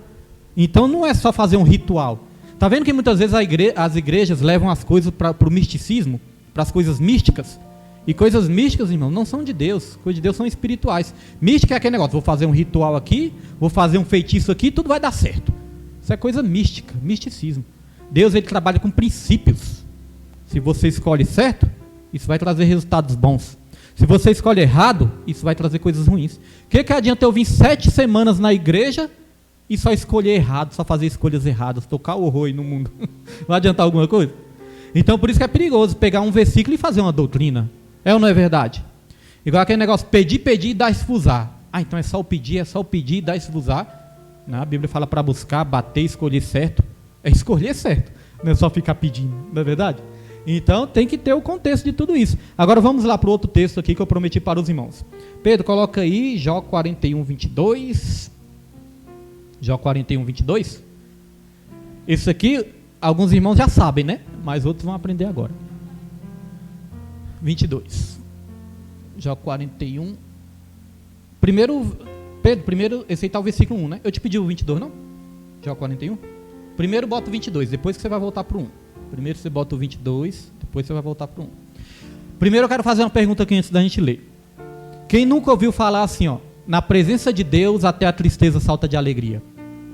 Então não é só fazer um ritual. Tá vendo que muitas vezes as igrejas levam as coisas para o misticismo, para as coisas místicas? E coisas místicas, irmão, não são de Deus. Coisas de Deus são espirituais. Mística é aquele negócio, vou fazer um ritual aqui, vou fazer um feitiço aqui, tudo vai dar certo. Isso é coisa mística, misticismo. Deus ele trabalha com princípios. Se você escolhe certo, isso vai trazer resultados bons. Se você escolhe errado, isso vai trazer coisas ruins. O que adianta eu vir 7 semanas na igreja e só escolher errado, só fazer escolhas erradas, tocar o horror aí no mundo? Vai adiantar alguma coisa? Então por isso que é perigoso pegar um versículo e fazer uma doutrina. É ou não é verdade? Igual aquele negócio, pedir e dar esfusar. Ah, então é só o pedir e dar esfusar. Não, a Bíblia fala para buscar, bater, escolher certo. É escolher certo, não é só ficar pedindo, não é verdade? Então tem que ter o contexto de tudo isso. Agora vamos lá para o outro texto aqui que eu prometi para os irmãos. Pedro, coloca aí Jó 41, 22. Jó 41, 22. Isso aqui, alguns irmãos já sabem, né? Mas outros vão aprender agora. 22. Jó 41. Primeiro, esse aí está o versículo 1, né? Eu te pedi o 22, não? Jó 41. Primeiro bota o 22, depois que você vai voltar para o 1. Primeiro você bota o 22, depois você vai voltar para o 1. Primeiro eu quero fazer uma pergunta aqui antes da gente ler. Quem nunca ouviu falar assim, ó, na presença de Deus até a tristeza salta de alegria?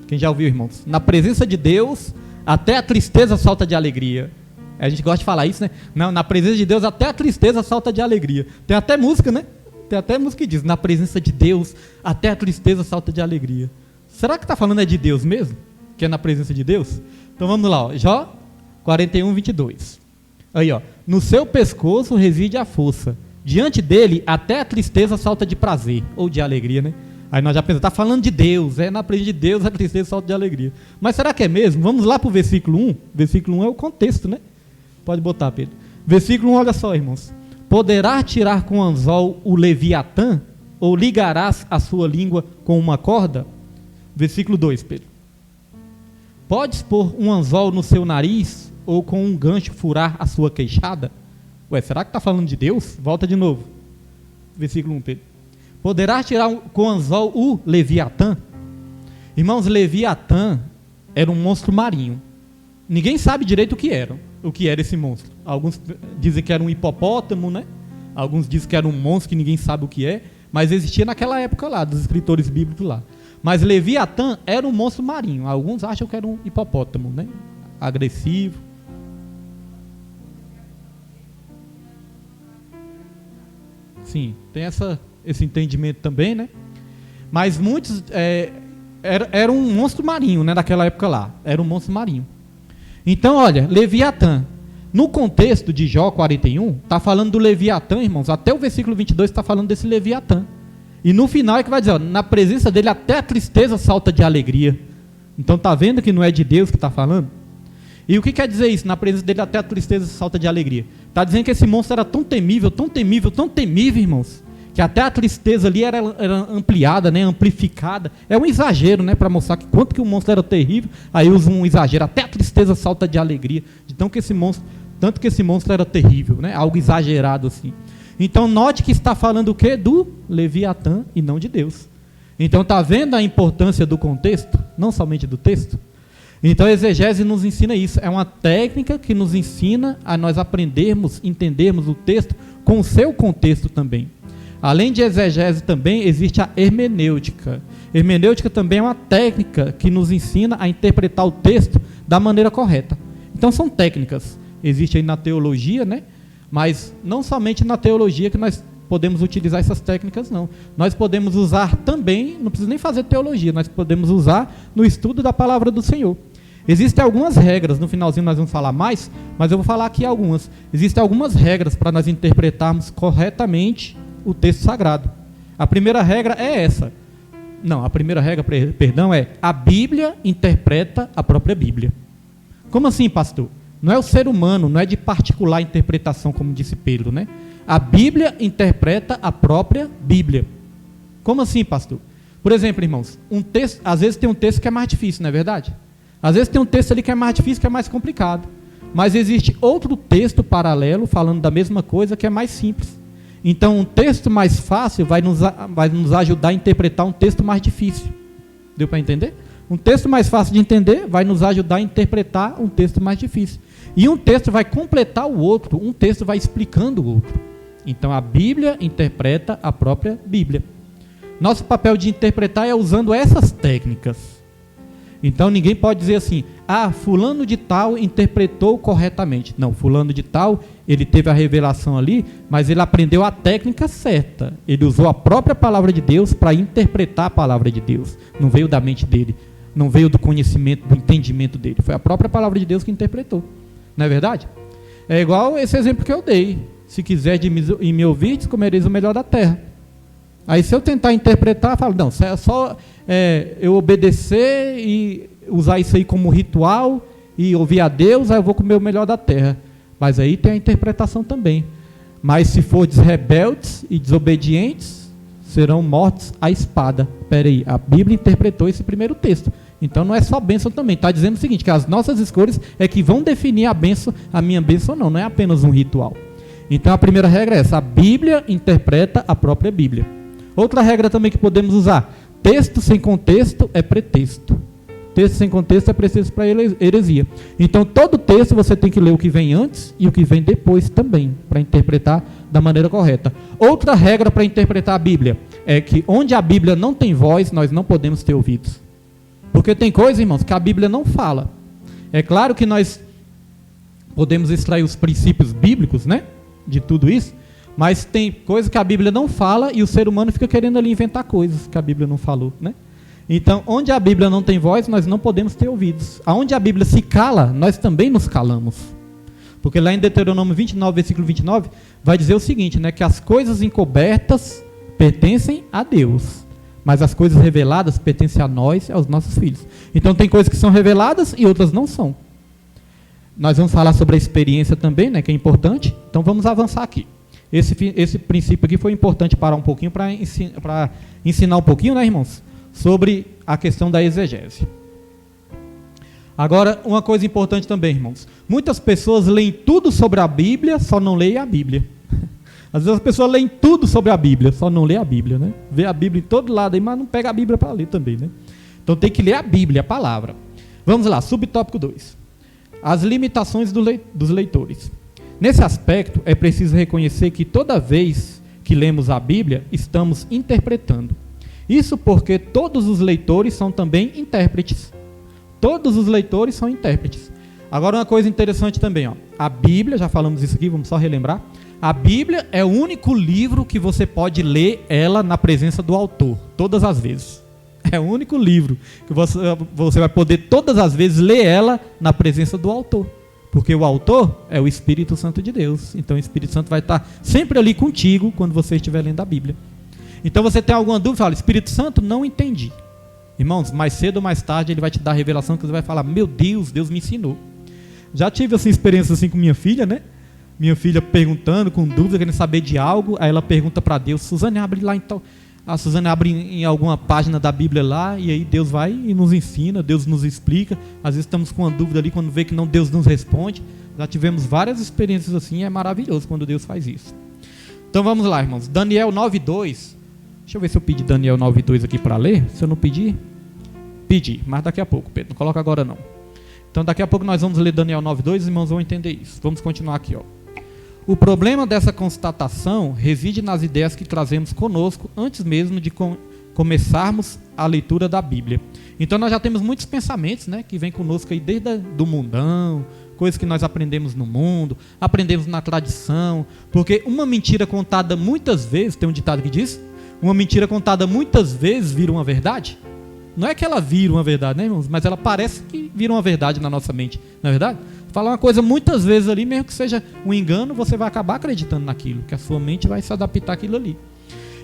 Quem já ouviu, irmãos? Na presença de Deus até a tristeza salta de alegria. A gente gosta de falar isso, né? Não, na presença de Deus até a tristeza salta de alegria. Tem até música, né? Tem até música que diz, na presença de Deus até a tristeza salta de alegria. Será que está falando de Deus mesmo? Que é na presença de Deus? Então vamos lá, ó. Jó 41, 22. Aí, ó. No seu pescoço reside a força. Diante dele, até a tristeza salta de prazer. Ou de alegria, né? Aí nós já pensamos, está falando de Deus. Na presença de Deus, a tristeza salta de alegria. Mas será que é mesmo? Vamos lá para o versículo 1. Versículo 1 é o contexto, né? Pode botar, Pedro. Versículo 1, olha só, irmãos. Poderá tirar com anzol o Leviatã? Ou ligarás a sua língua com uma corda? Versículo 2, Pedro. Podes pôr um anzol no seu nariz? Ou com um gancho furar a sua queixada? Ué, será que está falando de Deus? Volta de novo. Versículo 1, Pedro. Poderá tirar com anzol o Leviatã? Irmãos, Leviatã era um monstro marinho. Ninguém sabe direito o que era esse monstro. Alguns dizem que era um hipopótamo, né? Alguns dizem que era um monstro que ninguém sabe o que é, mas existia naquela época lá, dos escritores bíblicos lá. Mas Leviatã era um monstro marinho. Alguns acham que era um hipopótamo, né? Agressivo. Sim, tem esse entendimento também, né? Mas muitos era um monstro marinho, né? Daquela época lá, era um monstro marinho. Então, olha, Leviatã No contexto de Jó 41, está falando do Leviatã, irmãos, até o versículo 22 está falando desse Leviatã. E no final é que vai dizer, ó, na presença dele até a tristeza salta de alegria. Então está vendo que não é de Deus que está falando? E o que quer dizer isso? Na presença dele até a tristeza salta de alegria. Está dizendo que esse monstro era tão temível, tão temível, tão temível, irmãos, que até a tristeza ali era ampliada, né, amplificada. É um exagero, né, para mostrar que quanto que o monstro era terrível, aí usa um exagero, até a tristeza salta de alegria, de tanto que esse monstro era terrível, né, algo exagerado assim. Então note que está falando o quê? Do Leviatã e não de Deus. Então está vendo a importância do contexto, não somente do texto? Então a exegese nos ensina isso, é uma técnica que nos ensina a nós aprendermos, entendermos o texto com o seu contexto também. Além de exegese também existe a hermenêutica. Hermenêutica também é uma técnica que nos ensina a interpretar o texto da maneira correta. Então são técnicas, existe aí na teologia, né? Mas não somente na teologia que nós podemos utilizar essas técnicas, não. Nós podemos usar também, não precisa nem fazer teologia, nós podemos usar no estudo da palavra do Senhor. Existem algumas regras, no finalzinho nós vamos falar mais, mas eu vou falar aqui algumas. Existem algumas regras para nós interpretarmos corretamente o texto sagrado. A primeira regra é essa. Não, a primeira regra, perdão, é a Bíblia interpreta a própria Bíblia. Como assim, pastor? Não é o ser humano, não é de particular interpretação, como disse Pedro, né? A Bíblia interpreta a própria Bíblia. Como assim, pastor? Por exemplo, irmãos, um texto, às vezes tem um texto que é mais difícil, não é verdade? Às vezes tem um texto ali que é mais difícil, que é mais complicado. Mas existe outro texto paralelo, falando da mesma coisa, que é mais simples. Então, um texto mais fácil vai nos ajudar a interpretar um texto mais difícil. Deu para entender? Um texto mais fácil de entender vai nos ajudar a interpretar um texto mais difícil. E um texto vai completar o outro, um texto vai explicando o outro. Então, a Bíblia interpreta a própria Bíblia. Nosso papel de interpretar é usando essas técnicas. Então, ninguém pode dizer assim, fulano de tal interpretou corretamente. Não, fulano de tal, ele teve a revelação ali, mas ele aprendeu a técnica certa. Ele usou a própria palavra de Deus para interpretar a palavra de Deus. Não veio da mente dele, não veio do conhecimento, do entendimento dele. Foi a própria palavra de Deus que interpretou. Não é verdade? É igual esse exemplo que eu dei. Se quiser e me ouvir, comereis o melhor da terra. Aí se eu tentar interpretar, eu falo, não, é só eu obedecer e usar isso aí como ritual e ouvir a Deus, aí eu vou comer o melhor da terra. Mas aí tem a interpretação também. Mas se for rebeldes e desobedientes, serão mortos à espada. Espera aí, a Bíblia interpretou esse primeiro texto. Então não é só bênção também. Está dizendo o seguinte, que as nossas escolhas é que vão definir a minha bênção não é apenas um ritual. Então a primeira regra é essa, a Bíblia interpreta a própria Bíblia. Outra regra também que podemos usar, texto sem contexto é pretexto. Texto sem contexto é pretexto para heresia. Então todo texto você tem que ler o que vem antes e o que vem depois também, para interpretar da maneira correta. Outra regra para interpretar a Bíblia é que onde a Bíblia não tem voz, nós não podemos ter ouvidos. Porque tem coisa, irmãos, que a Bíblia não fala. É claro que nós podemos extrair os princípios bíblicos, né, de tudo isso, mas tem coisa que a Bíblia não fala e o ser humano fica querendo ali inventar coisas que a Bíblia não falou, né? Então, onde a Bíblia não tem voz, nós não podemos ter ouvidos. Aonde a Bíblia se cala, nós também nos calamos. Porque lá em Deuteronômio 29, versículo 29, vai dizer o seguinte, né, que as coisas encobertas pertencem a Deus, mas as coisas reveladas pertencem a nós e aos nossos filhos. Então, tem coisas que são reveladas e outras não são. Nós vamos falar sobre a experiência também, né, que é importante. Então, vamos avançar aqui. Esse princípio aqui foi importante parar um pouquinho para ensinar um pouquinho, né, irmãos, sobre a questão da exegese. Agora, uma coisa importante também, irmãos. Muitas pessoas leem tudo sobre a Bíblia, só não leem a Bíblia. Às vezes as pessoas leem tudo sobre a Bíblia, só não lê a Bíblia, né? Vê a Bíblia em todo lado aí, mas não pega a Bíblia para ler também, né? Então tem que ler a Bíblia, a palavra. Vamos lá, subtópico 2. As limitações dos leitores. Nesse aspecto, é preciso reconhecer que toda vez que lemos a Bíblia, estamos interpretando. Isso porque todos os leitores são também intérpretes. Todos os leitores são intérpretes. Agora uma coisa interessante também, ó. A Bíblia, já falamos isso aqui, vamos só relembrar. A Bíblia é o único livro que você pode ler ela na presença do autor, todas as vezes. É o único livro que você vai poder todas as vezes ler ela na presença do autor. Porque o autor é o Espírito Santo de Deus. Então o Espírito Santo vai estar sempre ali contigo quando você estiver lendo a Bíblia. Então você tem alguma dúvida? Fala, Espírito Santo, não entendi. Irmãos, mais cedo ou mais tarde ele vai te dar a revelação que você vai falar, meu Deus, Deus me ensinou. Já tive essa experiência assim com minha filha, né? Minha filha perguntando, com dúvida, querendo saber de algo. Aí ela pergunta para Deus, Suzane, abre lá então. A Suzane abre em alguma página da Bíblia lá, e aí Deus vai e nos ensina, Deus nos explica. Às vezes estamos com uma dúvida ali, quando vê que não, Deus nos responde. Já tivemos várias experiências assim, é maravilhoso quando Deus faz isso. Então vamos lá, irmãos. Daniel 9:2. Deixa eu ver se eu pedi Daniel 9:2 aqui para ler. Se eu não pedir, pedi, mas daqui a pouco, Pedro, não coloca agora não. Então daqui a pouco nós vamos ler Daniel 9:2, os irmãos vão entender isso. Vamos continuar aqui, ó. O problema dessa constatação reside nas ideias que trazemos conosco antes mesmo de começarmos a leitura da Bíblia. Então nós já temos muitos pensamentos, né, que vêm conosco aí desde do mundão, coisas que nós aprendemos no mundo, aprendemos na tradição, porque uma mentira contada muitas vezes, tem um ditado que diz, uma mentira contada muitas vezes vira uma verdade. Não é que ela vira uma verdade, né, irmãos? Mas ela parece que vira uma verdade na nossa mente, não é verdade? Falar uma coisa muitas vezes ali, mesmo que seja um engano, você vai acabar acreditando naquilo, que a sua mente vai se adaptar àquilo ali.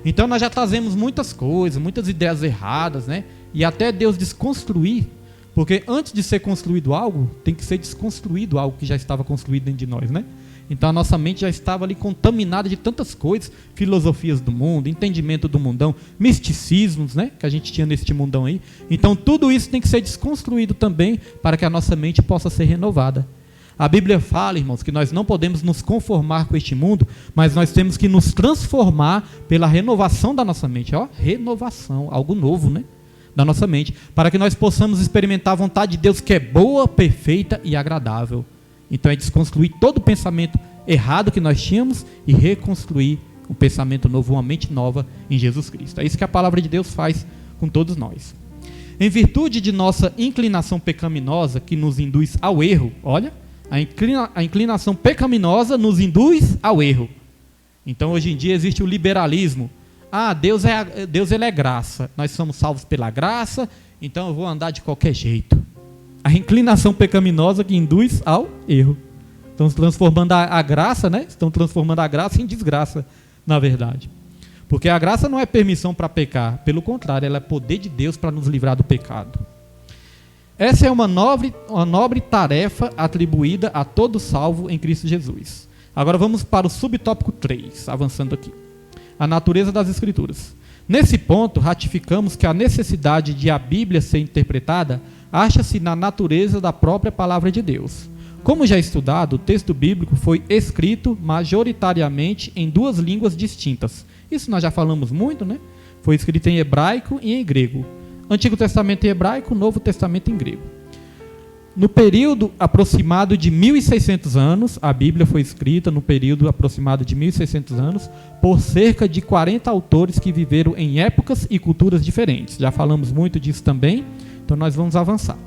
Então nós já trazemos muitas coisas, muitas ideias erradas, né? E até Deus desconstruir, porque antes de ser construído algo, tem que ser desconstruído algo que já estava construído dentro de nós, né? Então a nossa mente já estava ali contaminada de tantas coisas, filosofias do mundo, entendimento do mundão, misticismos, né, que a gente tinha neste mundão aí. Então tudo isso tem que ser desconstruído também para que a nossa mente possa ser renovada. A Bíblia fala, irmãos, que nós não podemos nos conformar com este mundo, mas nós temos que nos transformar pela renovação da nossa mente. Ó, renovação, algo novo, né, da nossa mente, para que nós possamos experimentar a vontade de Deus que é boa, perfeita e agradável. Então é desconstruir todo o pensamento errado que nós tínhamos e reconstruir um pensamento novo, uma mente nova em Jesus Cristo. É isso que a palavra de Deus faz com todos nós. Em virtude de nossa inclinação pecaminosa que nos induz ao erro, olha, a inclinação pecaminosa nos induz ao erro. Então hoje em dia existe o liberalismo. Ah, Deus ele é graça, nós somos salvos pela graça, então eu vou andar de qualquer jeito. A inclinação pecaminosa que induz ao erro. Estão transformando a graça, né? Estão transformando a graça em desgraça, na verdade. Porque a graça não é permissão para pecar, pelo contrário, ela é poder de Deus para nos livrar do pecado. Essa é uma nobre tarefa atribuída a todo salvo em Cristo Jesus. Agora vamos para o subtópico 3, avançando aqui. A natureza das Escrituras. Nesse ponto, ratificamos que a necessidade de a Bíblia ser interpretada acha-se na natureza da própria palavra de Deus. Como já estudado, o texto bíblico foi escrito majoritariamente em duas línguas distintas. Isso nós já falamos muito, né? Foi escrito em hebraico e em grego. Antigo Testamento em hebraico, Novo Testamento em grego. No período aproximado de 1.600 anos, a Bíblia foi escrita no período aproximado de 1.600 anos, por cerca de 40 autores que viveram em épocas e culturas diferentes. Já falamos muito disso também, então nós vamos avançar.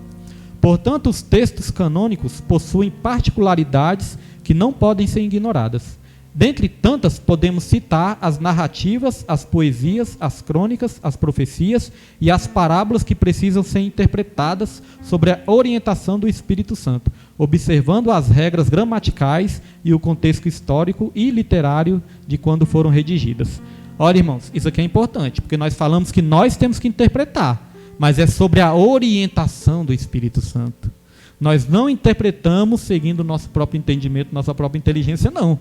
Portanto, os textos canônicos possuem particularidades que não podem ser ignoradas. Dentre tantas, podemos citar as narrativas, as poesias, as crônicas, as profecias e as parábolas que precisam ser interpretadas sobre a orientação do Espírito Santo, observando as regras gramaticais e o contexto histórico e literário de quando foram redigidas. Olha, irmãos, isso aqui é importante, porque nós falamos que nós temos que interpretar, mas é sobre a orientação do Espírito Santo. Nós não interpretamos seguindo o nosso próprio entendimento, nossa própria inteligência, não.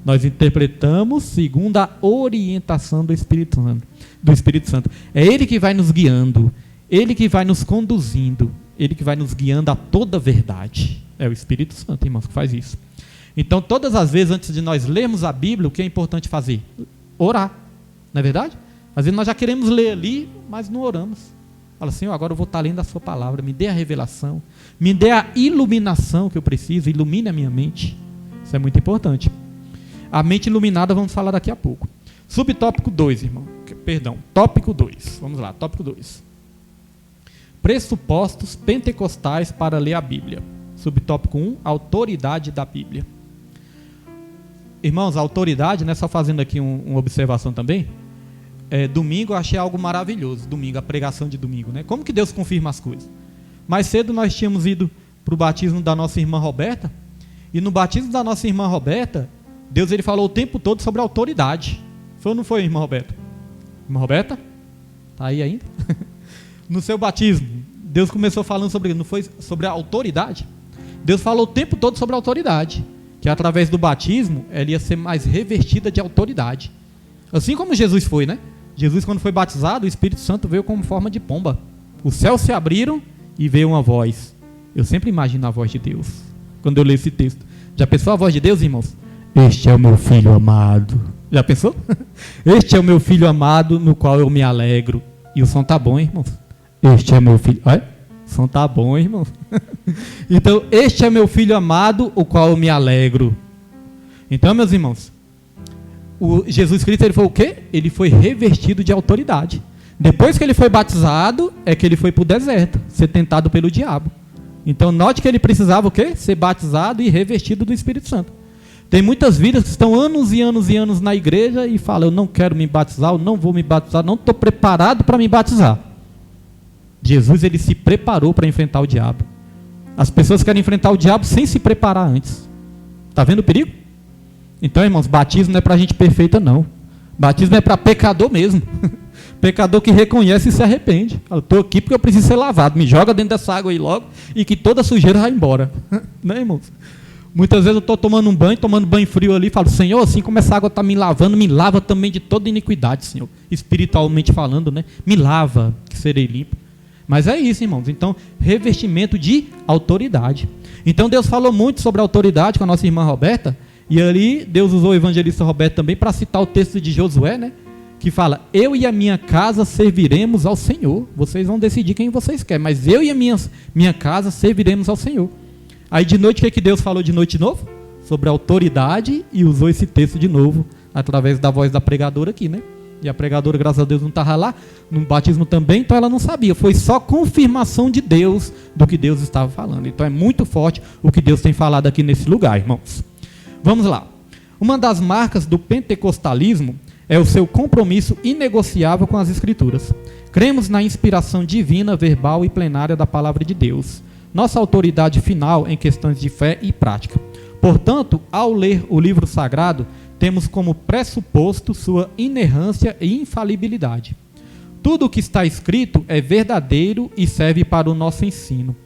Nós interpretamos segundo a orientação do Espírito Santo. É Ele que vai nos guiando, Ele que vai nos conduzindo, Ele que vai nos guiando a toda a verdade. É o Espírito Santo, irmãos, que faz isso. Então, todas as vezes, antes de nós lermos a Bíblia, o que é importante fazer? Orar, não é verdade? Às vezes nós já queremos ler ali, mas não oramos. Fala assim, agora eu vou estar lendo a sua palavra, me dê a revelação, me dê a iluminação que eu preciso, ilumine a minha mente. Isso é muito importante. A mente iluminada vamos falar daqui a pouco. Subtópico 2, irmão. Perdão, tópico 2. Vamos lá, tópico 2. Pressupostos pentecostais para ler a Bíblia. Subtópico 1, autoridade da Bíblia. Irmãos, a autoridade, né, só fazendo aqui uma observação também, domingo eu achei algo maravilhoso, domingo, a pregação de domingo, né? Como que Deus confirma as coisas? Mais cedo nós tínhamos ido para o batismo da nossa irmã Roberta, E no batismo da nossa irmã Roberta, Deus ele falou o tempo todo sobre a autoridade. Foi ou não foi, irmã Roberta? Irmã Roberta? Está aí ainda? No seu batismo, Deus começou falando sobre, não foi sobre a autoridade? Deus falou o tempo todo sobre a autoridade, que através do batismo ela ia ser mais revestida de autoridade. Assim como Jesus foi, né? Jesus, quando foi batizado, o Espírito Santo veio como forma de pomba. Os céus se abriram e veio uma voz. Eu sempre imagino a voz de Deus quando eu leio esse texto. Já pensou a voz de Deus, irmãos? Este é o meu filho amado. Já pensou? Este é o meu filho amado, no qual eu me alegro. E o som tá bom, irmãos? Este é meu filho... Olha, o som tá bom, irmãos. Então, este é meu filho amado, o qual eu me alegro. Então, meus irmãos, o Jesus Cristo, ele foi o quê? Ele foi revestido de autoridade. Depois que ele foi batizado, é que ele foi para o deserto, ser tentado pelo diabo. Então, note que ele precisava o quê? Ser batizado e revestido do Espírito Santo. Tem muitas vidas que estão anos e anos e anos na igreja e falam, eu não quero me batizar, eu não vou me batizar, não estou preparado para me batizar. Jesus, ele se preparou para enfrentar o diabo. As pessoas querem enfrentar o diabo sem se preparar antes. Está vendo o perigo? Então, irmãos, batismo não é para gente perfeita, não. Batismo é para pecador mesmo. Pecador que reconhece e se arrepende. Eu estou aqui porque eu preciso ser lavado. Me joga dentro dessa água aí logo e que toda sujeira vai embora. Né, irmãos? Muitas vezes eu estou tomando banho frio ali e falo, Senhor, assim como essa água está me lavando, me lava também de toda iniquidade, Senhor. Espiritualmente falando, né? Me lava, que serei limpo. Mas é isso, irmãos. Então, revestimento de autoridade. Então, Deus falou muito sobre a autoridade com a nossa irmã Roberta. E ali, Deus usou o evangelista Roberto também para citar o texto de Josué, né? Que fala, eu e a minha casa serviremos ao Senhor. Vocês vão decidir quem vocês querem, mas eu e a minha casa serviremos ao Senhor. Aí de noite, o que Deus falou de noite de novo? Sobre a autoridade, e usou esse texto de novo, através da voz da pregadora aqui, né? E a pregadora, graças a Deus, não estava lá, no batismo também, então ela não sabia. Foi só confirmação de Deus, do que Deus estava falando. Então é muito forte o que Deus tem falado aqui nesse lugar, irmãos. Vamos lá. Uma das marcas do pentecostalismo é o seu compromisso inegociável com as Escrituras. Cremos na inspiração divina, verbal e plenária da palavra de Deus. Nossa autoridade final em questões de fé e prática. Portanto, ao ler o livro sagrado, temos como pressuposto sua inerrância e infalibilidade. Tudo o que está escrito é verdadeiro e serve para o nosso ensino.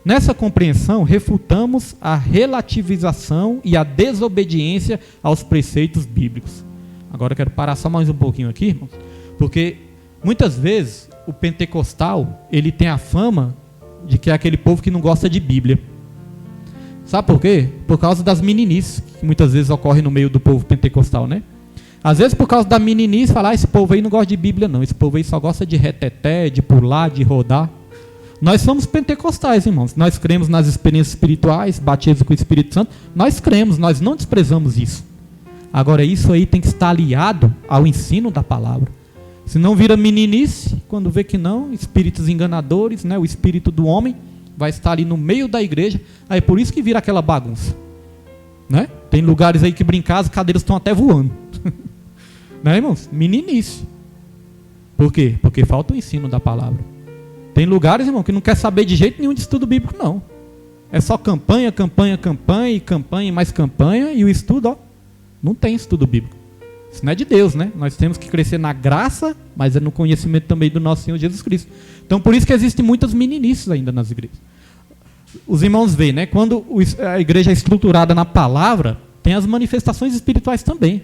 Nessa compreensão, refutamos a relativização e a desobediência aos preceitos bíblicos. Agora eu quero parar só mais um pouquinho aqui, irmãos, porque muitas vezes o pentecostal, ele tem a fama de que é aquele povo que não gosta de Bíblia. Sabe por quê? Por causa das meninices, que muitas vezes ocorrem no meio do povo pentecostal, né? Às vezes por causa da meninice, falar, esse povo aí não gosta de Bíblia não, esse povo aí só gosta de reteté, de pular, de rodar. Nós somos pentecostais, irmãos, nós cremos nas experiências espirituais, batismo com o Espírito Santo, nós cremos, nós não desprezamos isso. Agora isso aí tem que estar aliado ao ensino da palavra. Se não vira meninice, quando vê que não, espíritos enganadores, né, o espírito do homem vai estar ali no meio da igreja, aí por isso que vira aquela bagunça. Né? Tem lugares aí que brincar, as cadeiras estão até voando. Né, irmãos? Meninice. Por quê? Porque falta o ensino da palavra. Tem lugares, irmão, que não quer saber de jeito nenhum de estudo bíblico, não. É só campanha, campanha, campanha, e campanha, e mais campanha, e o estudo, ó, não tem estudo bíblico. Isso não é de Deus, né? Nós temos que crescer na graça, mas é no conhecimento também do nosso Senhor Jesus Cristo. Então, por isso que existem muitas meninices ainda nas igrejas. Os irmãos veem, né? Quando a igreja é estruturada na palavra, tem as manifestações espirituais também.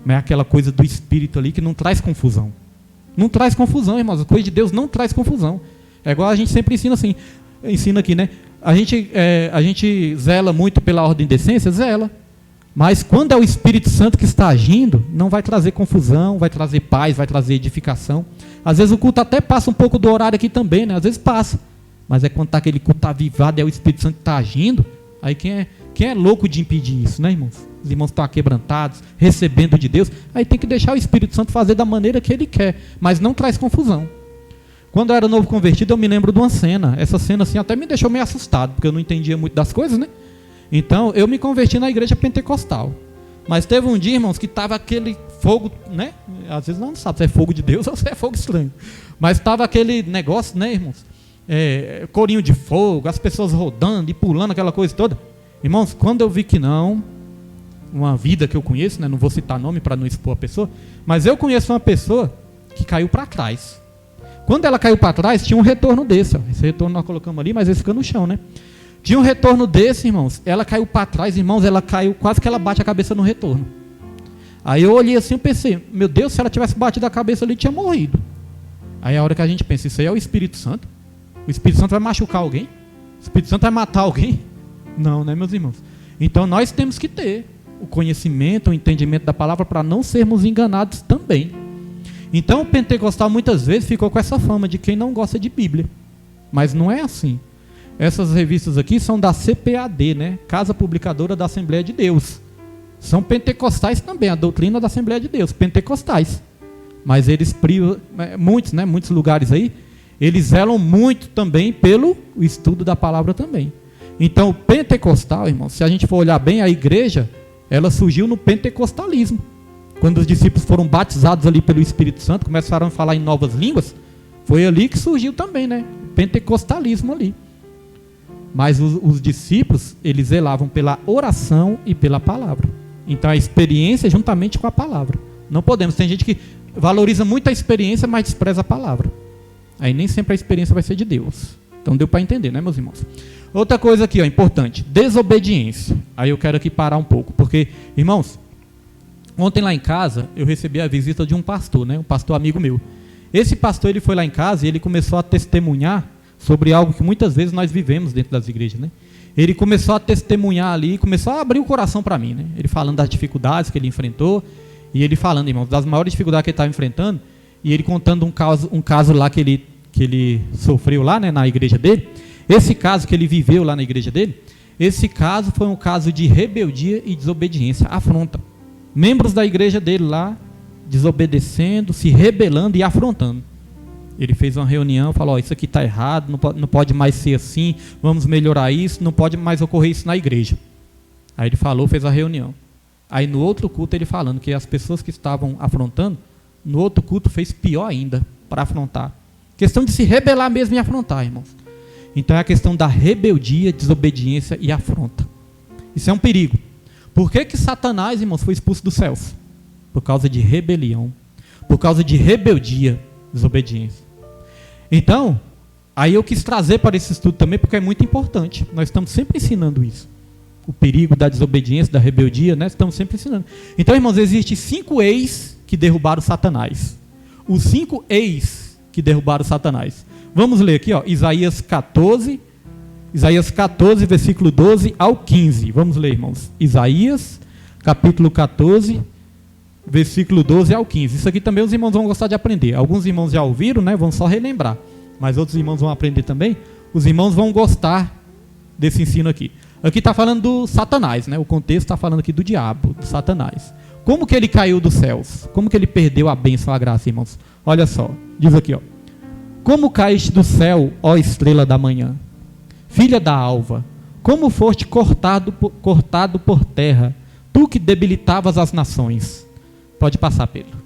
Não é aquela coisa do espírito ali que não traz confusão. Não traz confusão, irmãos. A coisa de Deus não traz confusão. É igual a gente sempre ensina assim, ensina aqui, né? A gente zela muito pela ordem de decência, zela. Mas quando é o Espírito Santo que está agindo, não vai trazer confusão, vai trazer paz, vai trazer edificação. Às vezes o culto até passa um pouco do horário aqui também, né? Às vezes passa. Mas é quando está aquele culto avivado, é o Espírito Santo que está agindo, aí quem é louco de impedir isso, né, irmãos? Os irmãos estão aquebrantados, recebendo de Deus, aí tem que deixar o Espírito Santo fazer da maneira que ele quer, mas não traz confusão. Quando eu era novo convertido, eu me lembro de uma cena. Essa cena assim até me deixou meio assustado, porque eu não entendia muito das coisas, né? Então, eu me converti na igreja pentecostal. Mas teve um dia, irmãos, que estava aquele fogo, né? Às vezes não sabe se é fogo de Deus ou se é fogo estranho. Mas estava aquele negócio, né, irmãos? Corinho de fogo, as pessoas rodando e pulando, aquela coisa toda. Irmãos, quando eu vi que não, uma vida que eu conheço, né, não vou citar nome para não expor a pessoa, mas eu conheço uma pessoa que caiu para trás. Quando ela caiu para trás, tinha um retorno desse. Ó. Esse retorno nós colocamos ali, mas esse fica no chão, né? Tinha um retorno desse, irmãos. Ela caiu para trás, irmãos, ela caiu, quase que ela bate a cabeça no retorno. Aí eu olhei assim e pensei, meu Deus, se ela tivesse batido a cabeça ali, tinha morrido. Aí a hora que a gente pensa, isso aí é o Espírito Santo? O Espírito Santo vai machucar alguém? O Espírito Santo vai matar alguém? Não, né, meus irmãos? Então nós temos que ter o conhecimento, o entendimento da palavra para não sermos enganados também. Então o pentecostal muitas vezes ficou com essa fama de quem não gosta de Bíblia. Mas não é assim. Essas revistas aqui são da CPAD, né? Casa Publicadora da Assembleia de Deus. São pentecostais também, a doutrina da Assembleia de Deus, pentecostais. Mas eles privam, muitos lugares aí, eles zelam muito também pelo estudo da palavra também. Então o pentecostal, irmão, se a gente for olhar bem, a igreja, ela surgiu no pentecostalismo. Quando os discípulos foram batizados ali pelo Espírito Santo, começaram a falar em novas línguas, foi ali que surgiu também, né? O pentecostalismo ali. Mas os discípulos, eles zelavam pela oração e pela palavra. Então a experiência juntamente com a palavra. Não podemos, tem gente que valoriza muito a experiência, mas despreza a palavra. Aí nem sempre a experiência vai ser de Deus. Então deu para entender, né, meus irmãos? Outra coisa aqui, ó, importante, desobediência. Aí eu quero aqui parar um pouco, porque, irmãos, ontem lá em casa eu recebi a visita de um pastor, né, um pastor amigo meu. Esse pastor, ele foi lá em casa e ele começou a testemunhar sobre algo que muitas vezes nós vivemos dentro das igrejas, né? Ele começou a testemunhar ali, começou a abrir o coração para mim, né? Ele falando das dificuldades que ele enfrentou, e ele falando, irmãos, das maiores dificuldades que ele estava enfrentando, e ele contando um caso lá que ele sofreu lá, né, na igreja dele. Esse caso que ele viveu lá na igreja dele, esse caso foi um caso de rebeldia e desobediência, afronta. Membros da igreja dele lá, desobedecendo, se rebelando e afrontando. Ele fez uma reunião, falou, isso aqui está errado, não pode mais ser assim, vamos melhorar isso, não pode mais ocorrer isso na igreja. Aí ele falou, fez a reunião. Aí no outro culto ele falando que as pessoas que estavam afrontando, no outro culto fez pior ainda para afrontar. Questão de se rebelar mesmo e afrontar, irmãos. Então é a questão da rebeldia, desobediência e afronta. Isso é um perigo. Por que Satanás, irmãos, foi expulso dos céus? Por causa de rebelião, por causa de rebeldia, desobediência. Então, aí eu quis trazer para esse estudo também, porque é muito importante. Nós estamos sempre ensinando isso. O perigo da desobediência, da rebeldia, né? Estamos sempre ensinando. Então, irmãos, existem 5 ex que derrubaram Satanás. Os 5 ex que derrubaram Satanás. Vamos ler aqui, ó, Isaías 14, versículo 12 ao 15. Vamos ler, irmãos. Isaías, capítulo 14, versículo 12 ao 15. Isso aqui também os irmãos vão gostar de aprender. Alguns irmãos já ouviram, né? Vão só relembrar. Mas outros irmãos vão aprender também. Os irmãos vão gostar desse ensino aqui. Aqui está falando do Satanás, né? O contexto está falando aqui do diabo, do Satanás. Como que ele caiu dos céus? Como que ele perdeu a bênção, a graça, irmãos? Olha só, diz aqui, ó. Como caíste do céu, ó estrela da manhã, filha da alva, como foste cortado por terra, tu que debilitavas as nações. Pode passar, Pedro.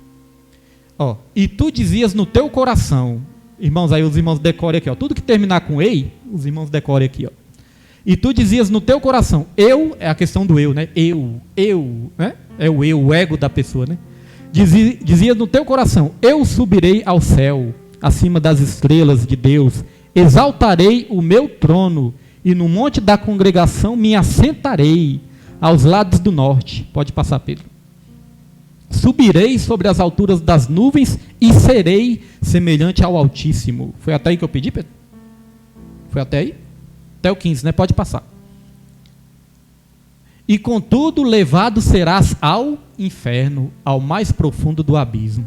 Ó, e tu dizias no teu coração, irmãos, aí os irmãos decorem aqui, ó, tudo que terminar com ei, os irmãos decorem aqui, ó. E tu dizias no teu coração, eu, é a questão do eu, né? Eu, né? É o eu, o ego da pessoa, né? Dizias no teu coração, eu subirei ao céu, acima das estrelas de Deus, exaltarei o meu trono, e no monte da congregação me assentarei, aos lados do norte. Pode passar, Pedro. Subirei sobre as alturas das nuvens, e serei semelhante ao Altíssimo. Foi até aí que eu pedi, Pedro? Foi até aí? Até o 15, né? Pode passar. E contudo levado serás ao inferno, ao mais profundo do abismo.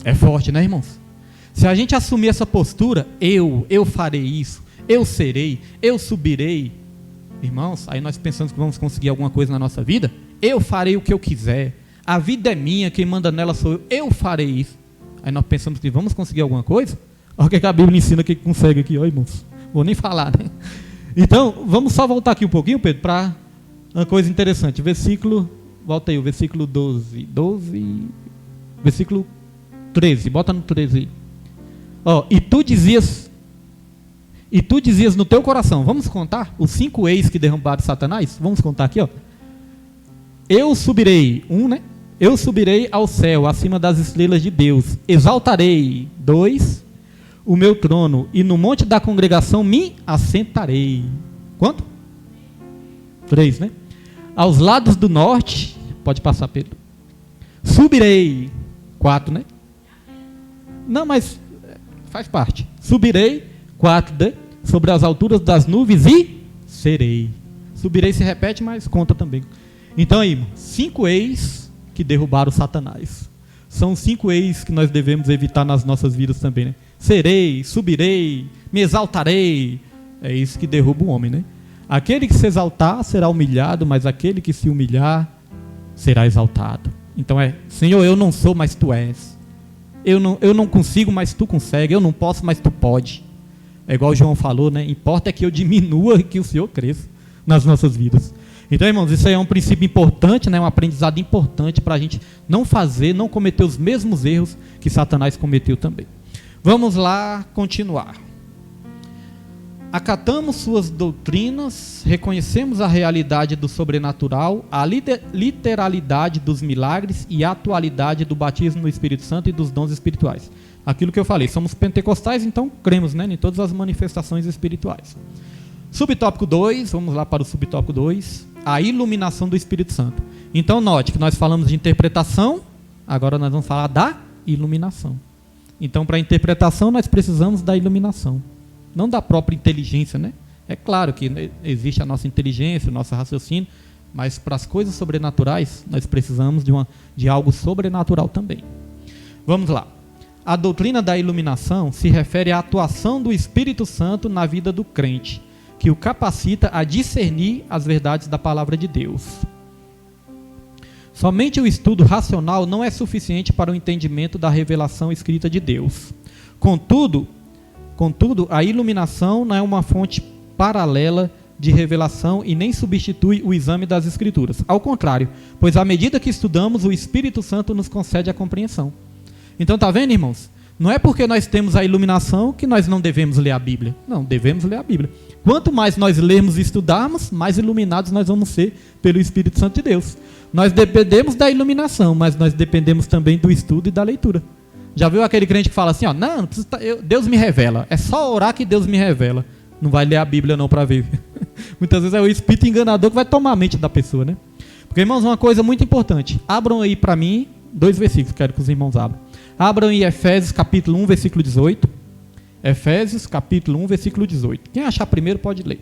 É forte, né, irmãos? Se a gente assumir essa postura, eu farei isso, eu serei, eu subirei, irmãos, aí nós pensamos que vamos conseguir alguma coisa na nossa vida, eu farei o que eu quiser, a vida é minha, quem manda nela sou eu farei isso. Aí nós pensamos que vamos conseguir alguma coisa. Olha o que a Bíblia ensina que consegue aqui, ó, irmãos. Vou nem falar, né? Então, vamos só voltar aqui um pouquinho, Pedro, para uma coisa interessante. Versículo, volta aí, o versículo 12, versículo 13, bota no 13 aí. Ó, e tu dizias, e tu dizias no teu coração, vamos contar os 5 ex que derrubaram Satanás? Vamos contar aqui, ó. Eu subirei, 1, né? Eu subirei ao céu, acima das estrelas de Deus. Exaltarei, 2, o meu trono, e no monte da congregação me assentarei. Quanto? 3, né? Aos lados do norte, pode passar, Pedro. Subirei, 4, né? Não, mas faz parte. Subirei, 4, né? Sobre as alturas das nuvens e serei. Subirei se repete, mas conta também. Então aí, 5 ex que derrubaram Satanás. São 5 ex que nós devemos evitar nas nossas vidas também, né? Serei, subirei, me exaltarei. É isso que derruba o homem, né? Aquele que se exaltar será humilhado, mas aquele que se humilhar será exaltado. Então Senhor, eu não sou, mas tu és. Eu não consigo, mas tu consegue. Eu não posso, mas tu pode. É igual o João falou, né? Importa é que eu diminua e que o Senhor cresça nas nossas vidas. Então, irmãos, isso aí é um princípio importante, né? Um aprendizado importante para a gente não cometer os mesmos erros que Satanás cometeu também. Vamos lá continuar. Acatamos suas doutrinas, reconhecemos a realidade do sobrenatural, a literalidade dos milagres e a atualidade do batismo no Espírito Santo e dos dons espirituais. Aquilo que eu falei, somos pentecostais, então cremos, né, em todas as manifestações espirituais. Subtópico 2, vamos lá para o subtópico 2, a iluminação do Espírito Santo. Então note que nós falamos de interpretação, agora nós vamos falar da iluminação. Então para a interpretação nós precisamos da iluminação. Não da própria inteligência, né? É claro que existe a nossa inteligência, o nosso raciocínio, mas para as coisas sobrenaturais, nós precisamos de algo sobrenatural também. Vamos lá. A doutrina da iluminação se refere à atuação do Espírito Santo na vida do crente, que o capacita a discernir as verdades da palavra de Deus. Somente o estudo racional não é suficiente para o entendimento da revelação escrita de Deus. Contudo, a iluminação não é uma fonte paralela de revelação e nem substitui o exame das Escrituras. Ao contrário, pois à medida que estudamos, o Espírito Santo nos concede a compreensão. Então, tá vendo, irmãos? Não é porque nós temos a iluminação que nós não devemos ler a Bíblia. Não, devemos ler a Bíblia. Quanto mais nós lermos e estudarmos, mais iluminados nós vamos ser pelo Espírito Santo de Deus. Nós dependemos da iluminação, mas nós dependemos também do estudo e da leitura. Já viu aquele crente que fala assim, ó, não precisa, Deus me revela, é só orar que Deus me revela. Não vai ler a Bíblia não para ver. Muitas vezes é o espírito enganador que vai tomar a mente da pessoa, né? Porque, irmãos, uma coisa muito importante. Abram aí para mim 2 versículos, quero que os irmãos abram. Abram em Efésios capítulo 1, versículo 18. Efésios capítulo 1, versículo 18. Quem achar primeiro pode ler.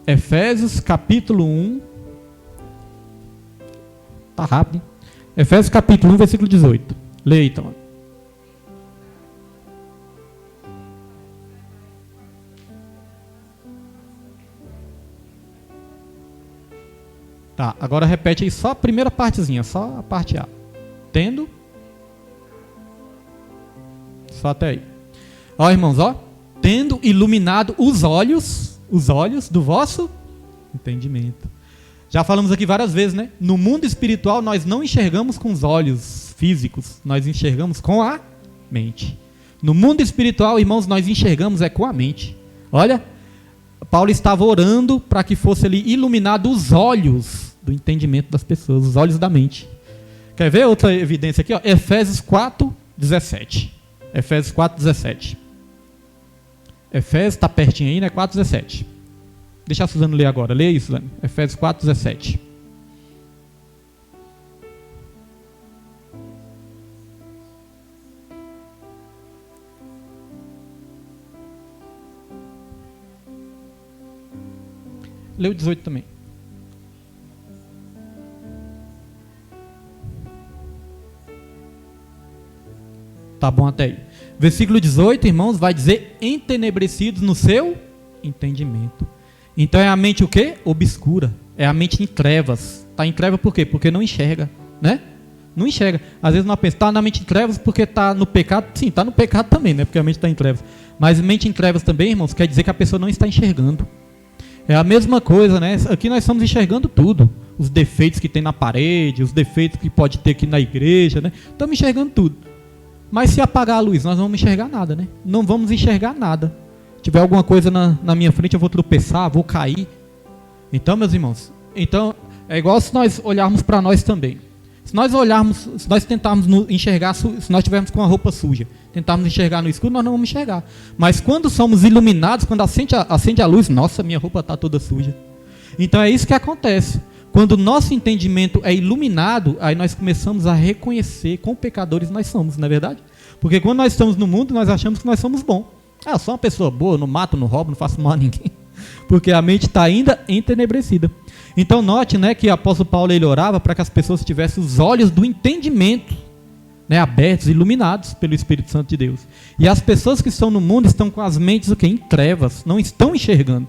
Efésios capítulo 1. Tá rápido, hein? Efésios capítulo 1, versículo 18. Leia então. Tá, agora repete aí só a primeira partezinha, só a parte A. Tendo. Só até aí. Ó, irmãos, ó. Tendo iluminado os olhos do vosso entendimento. Já falamos aqui várias vezes, né? No mundo espiritual nós não enxergamos com os olhos físicos, nós enxergamos com a mente. No mundo espiritual, irmãos, nós enxergamos com a mente. Olha, Paulo estava orando para que fosse ali iluminado os olhos do entendimento das pessoas, os olhos da mente. Quer ver outra evidência aqui? Ó? Efésios 4, 17. Efésios 4, 17. Efésios está pertinho aí, né? 4, 17. Deixa a Suzano ler agora. Leia isso, Suzano. Efésios 4, 17. Lê o 18 também. Tá bom até aí. Versículo 18, irmãos, vai dizer entenebrecidos no seu entendimento. Então é a mente o quê? Obscura. É a mente em trevas. Está em trevas por quê? Porque não enxerga, né? Não enxerga. Às vezes nós pensamos, está na mente em trevas porque está no pecado. Sim, está no pecado também, né? Porque a mente está em trevas. Mas mente em trevas também, irmãos, quer dizer que a pessoa não está enxergando. É a mesma coisa, né? Aqui nós estamos enxergando tudo. Os defeitos que tem na parede, os defeitos que pode ter aqui na igreja, né? Estamos enxergando tudo. Mas se apagar a luz, nós não vamos enxergar nada, né? Não vamos enxergar nada. tiver alguma coisa na minha frente, eu vou tropeçar, vou cair. Então, meus irmãos, é igual se nós olharmos para nós também. Se nós tentarmos enxergar, se nós estivermos com a roupa suja, tentarmos enxergar no escuro, nós não vamos enxergar. Mas quando somos iluminados, quando acende a luz, nossa, minha roupa está toda suja. Então é isso que acontece. Quando o nosso entendimento é iluminado, aí nós começamos a reconhecer quão pecadores nós somos, não é verdade? Porque quando nós estamos no mundo, nós achamos que nós somos bons. Eu sou uma pessoa boa, eu não mato, não roubo, não faço mal a ninguém. Porque a mente está ainda entenebrecida. Então note, né, que o apóstolo Paulo ele orava para que as pessoas tivessem os olhos do entendimento, né, abertos, iluminados pelo Espírito Santo de Deus. E as pessoas que estão no mundo estão com as mentes em trevas, não estão enxergando.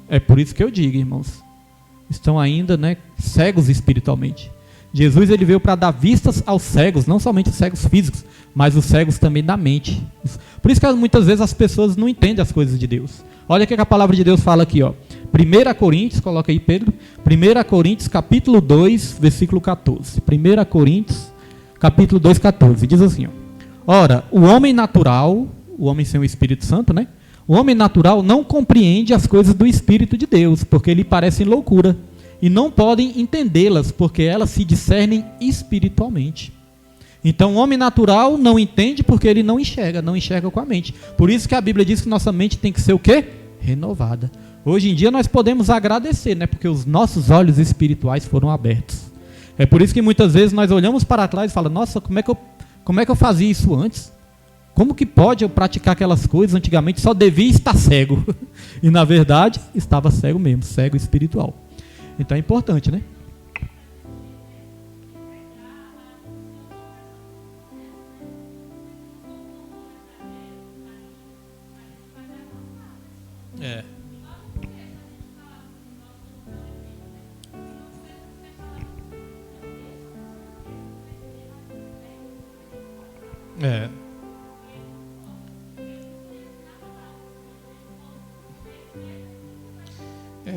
É por isso que eu digo, irmãos, estão ainda, né, cegos espiritualmente. Jesus ele veio para dar vistas aos cegos, não somente os cegos físicos, mas os cegos também da mente. Por isso que muitas vezes as pessoas não entendem as coisas de Deus. Olha o que a palavra de Deus fala aqui, ó. 1 Coríntios, coloca aí, Pedro. 1 Coríntios, capítulo 2, versículo 14. 1 Coríntios, capítulo 2, 14. Diz assim, ó. Ora, o homem natural, o homem sem o Espírito Santo, né? O homem natural não compreende as coisas do Espírito de Deus, porque lhe parecem loucura. E não podem entendê-las, porque elas se discernem espiritualmente. Então o homem natural não entende porque ele não enxerga com a mente. Por isso que a Bíblia diz que nossa mente tem que ser o quê? Renovada. Hoje em dia nós podemos agradecer, né? Porque os nossos olhos espirituais foram abertos. É por isso que muitas vezes nós olhamos para trás e falamos, nossa, como é que eu fazia isso antes? Como que pode eu praticar aquelas coisas antigamente? Só devia estar cego. E na verdade estava cego mesmo, cego espiritual. Então é importante, né?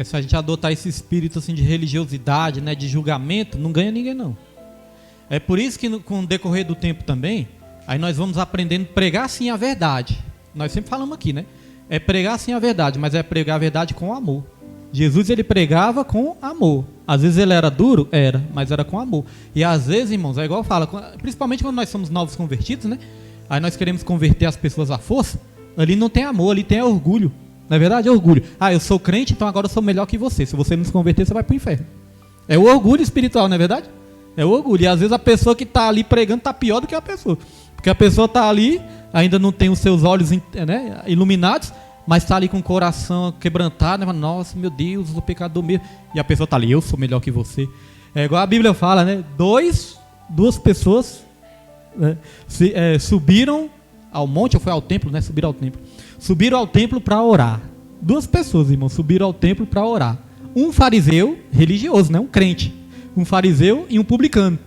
Se a gente adotar esse espírito assim de religiosidade, né, de julgamento, não ganha ninguém não. É por isso que com o decorrer do tempo também, aí nós vamos aprendendo a pregar sim a verdade. Nós sempre falamos aqui, né? É pregar sim a verdade, mas é pregar a verdade com amor. Jesus ele pregava com amor. Às vezes ele era duro, mas era com amor. E às vezes, irmãos, é igual fala, principalmente quando nós somos novos convertidos, né? Aí nós queremos converter as pessoas à força, ali não tem amor, ali tem orgulho. Na é verdade, é orgulho. Eu sou crente, então agora eu sou melhor que você. Se você não se converter, você vai para o inferno. É o orgulho espiritual, não é verdade? É o orgulho. E às vezes a pessoa que está ali pregando está pior do que a pessoa. Porque a pessoa está ali, ainda não tem os seus olhos, né, iluminados, mas está ali com o coração quebrantado, né? Nossa, meu Deus, eu sou pecador mesmo. E a pessoa está ali, eu sou melhor que você. É igual a Bíblia fala, né? Duas pessoas, né, subiram ao monte, ou foi ao templo, né? Subiram ao templo. Subiram ao templo para orar. Duas pessoas, irmão, subiram ao templo para orar. Um fariseu religioso, né? Um crente. Um fariseu e um publicano.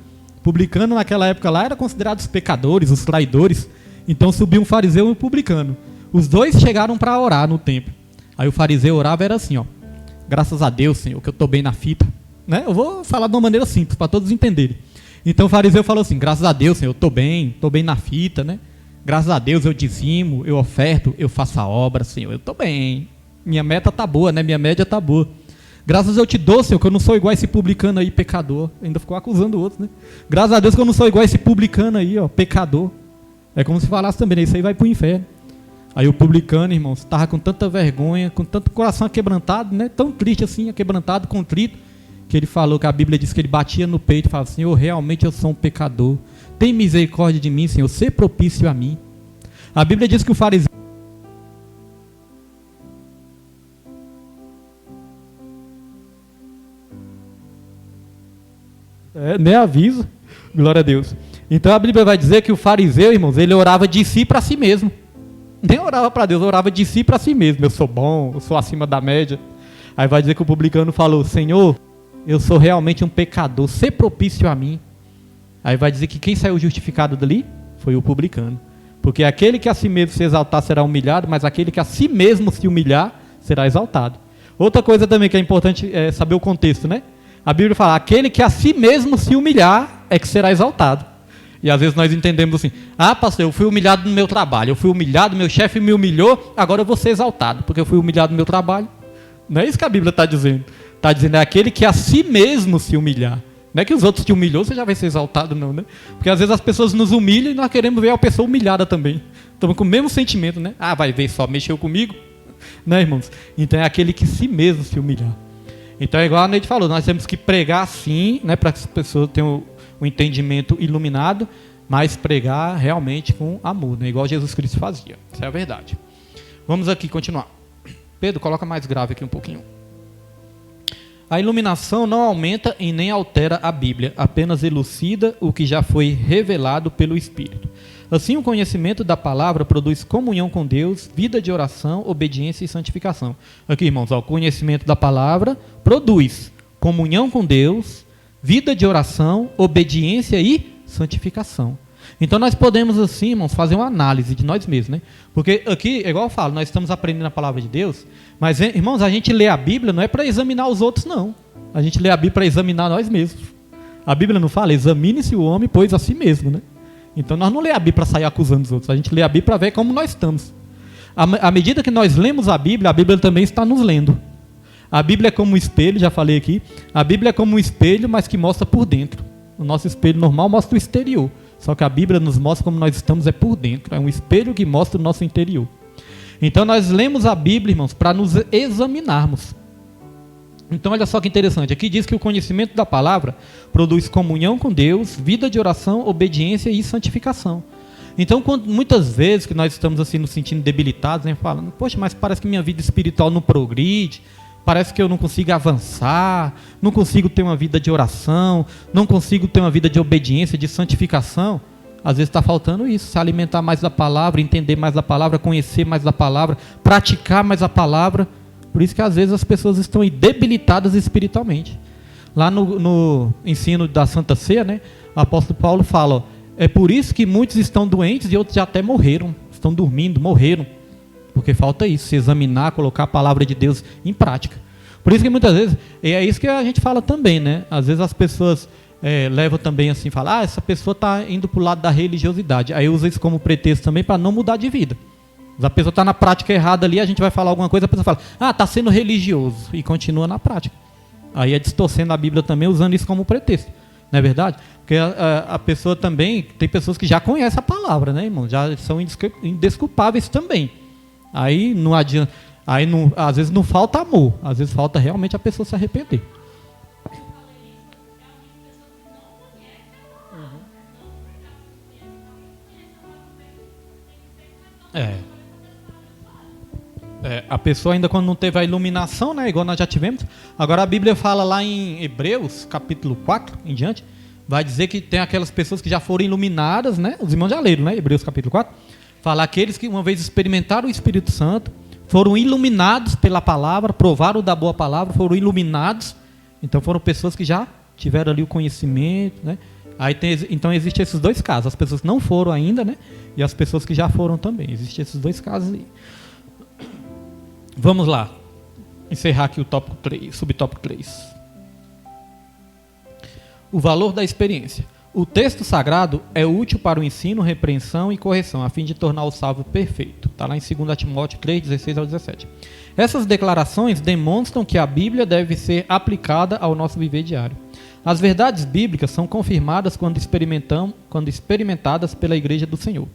Publicano naquela época lá era considerado os pecadores, os traidores. Então subiu um fariseu e um publicano. Os dois chegaram para orar no templo. Aí o fariseu orava era assim, ó. Graças a Deus, Senhor, que eu estou bem na fita. Né? Eu vou falar de uma maneira simples, para todos entenderem. Então o fariseu falou assim, graças a Deus, Senhor, eu estou bem na fita, né? Graças a Deus eu dizimo, eu oferto, eu faço a obra, Senhor, eu estou bem. Minha meta está boa, né? Minha média está boa. Graças a Deus eu te dou, Senhor, que eu não sou igual esse publicano aí, pecador. Ainda ficou acusando o outro, né? Graças a Deus que eu não sou igual esse publicano aí, ó, pecador. É como se falasse também, né? Isso aí vai para o inferno. Aí o publicano, irmãos, estava com tanta vergonha, com tanto coração aquebrantado, né? Tão triste assim, aquebrantado, contrito, que ele falou, que a Bíblia diz que ele batia no peito e falava, Senhor, realmente eu sou um pecador. Tem misericórdia de mim, Senhor, ser propício a mim. A Bíblia diz que o fariseu nem avisa, glória a Deus. Então a Bíblia vai dizer que o fariseu, irmãos, ele orava de si para si mesmo. Nem orava para Deus, orava de si para si mesmo. Eu sou bom, eu sou acima da média. Aí vai dizer que o publicano falou, Senhor, eu sou realmente um pecador, ser propício a mim. Aí vai dizer que quem saiu justificado dali foi o publicano. Porque aquele que a si mesmo se exaltar será humilhado, mas aquele que a si mesmo se humilhar será exaltado. Outra coisa também que é importante é saber o contexto, né? A Bíblia fala, aquele que a si mesmo se humilhar é que será exaltado. E às vezes nós entendemos assim, pastor, eu fui humilhado no meu trabalho, eu fui humilhado, meu chefe me humilhou, agora eu vou ser exaltado, porque eu fui humilhado no meu trabalho. Não é isso que a Bíblia está dizendo. Está dizendo, é aquele que a si mesmo se humilhar. Não é que os outros te humilhou, você já vai ser exaltado, não, né? Porque às vezes as pessoas nos humilham e nós queremos ver a pessoa humilhada também. Estamos com o mesmo sentimento, né? Vai ver só, mexeu comigo. Né, irmãos? Então é aquele que si mesmo se humilhar. Então é igual a Neide falou, nós temos que pregar sim, né, para que as pessoas tenham o entendimento iluminado, mas pregar realmente com amor, né, igual Jesus Cristo fazia. Isso é a verdade. Vamos aqui continuar. Pedro, coloca mais grave aqui um pouquinho. A iluminação não aumenta e nem altera a Bíblia, apenas elucida o que já foi revelado pelo Espírito. Assim, o conhecimento da palavra produz comunhão com Deus, vida de oração, obediência e santificação. Aqui, irmãos, o conhecimento da palavra produz comunhão com Deus, vida de oração, obediência e santificação. Então, nós podemos, assim, irmãos, fazer uma análise de nós mesmos, né? Porque aqui, igual eu falo, nós estamos aprendendo a palavra de Deus, mas, irmãos, a gente lê a Bíblia não é para examinar os outros, não. A gente lê a Bíblia para examinar nós mesmos. A Bíblia não fala, examine-se o homem, pois a si mesmo, né? Então nós não lê a Bíblia para sair acusando os outros, a gente lê a Bíblia para ver como nós estamos. À medida que nós lemos a Bíblia também está nos lendo. A Bíblia é como um espelho, já falei aqui, a Bíblia é como um espelho, mas que mostra por dentro. O nosso espelho normal mostra o exterior, só que a Bíblia nos mostra como nós estamos é por dentro, é um espelho que mostra o nosso interior. Então nós lemos a Bíblia, irmãos, para nos examinarmos. Então olha só que interessante, aqui diz que o conhecimento da palavra produz comunhão com Deus, vida de oração, obediência e santificação. Então muitas vezes que nós estamos assim nos sentindo debilitados, né, falando, poxa, mas parece que minha vida espiritual não progride, parece que eu não consigo avançar, não consigo ter uma vida de oração, não consigo ter uma vida de obediência, de santificação. Às vezes está faltando isso, se alimentar mais da palavra, entender mais da palavra, conhecer mais da palavra, praticar mais a palavra. Por isso que às vezes as pessoas estão debilitadas espiritualmente. Lá no ensino da Santa Ceia, né, o apóstolo Paulo fala, é por isso que muitos estão doentes e outros já até morreram, estão dormindo, morreram. Porque falta isso, se examinar, colocar a palavra de Deus em prática. Por isso que muitas vezes, e é isso que a gente fala também, né? Às vezes as pessoas levam também assim, falam, essa pessoa está indo para o lado da religiosidade. Aí usa isso como pretexto também para não mudar de vida. A pessoa está na prática errada ali, a gente vai falar alguma coisa, a pessoa fala, está sendo religioso, e continua na prática. Aí é distorcendo a Bíblia também, usando isso como pretexto, não é verdade? Porque a pessoa também, tem pessoas que já conhecem a palavra, né, irmão? Já são indesculpáveis também. Aí não adianta, às vezes não falta amor, às vezes falta realmente a pessoa se arrepender. A pessoa ainda quando não teve a iluminação, né, igual nós já tivemos. Agora a Bíblia fala lá em Hebreus, capítulo 4 em diante, vai dizer que tem aquelas pessoas que já foram iluminadas, né? Os irmãos já leram, né? Hebreus capítulo 4. Fala aqueles que uma vez experimentaram o Espírito Santo, foram iluminados pela palavra, provaram da boa palavra, foram iluminados. Então foram pessoas que já tiveram ali o conhecimento, né? Então existem esses dois casos, as pessoas que não foram ainda, né? E as pessoas que já foram também. Existem esses dois casos aí. Vamos lá, encerrar aqui o tópico 3, subtópico 3. O valor da experiência. O texto sagrado é útil para o ensino, repreensão e correção, a fim de tornar o salvo perfeito. Está lá em 2 Timóteo 3, 16 ao 17. Essas declarações demonstram que a Bíblia deve ser aplicada ao nosso viver diário. As verdades bíblicas são confirmadas quando experimentadas pela Igreja do Senhor.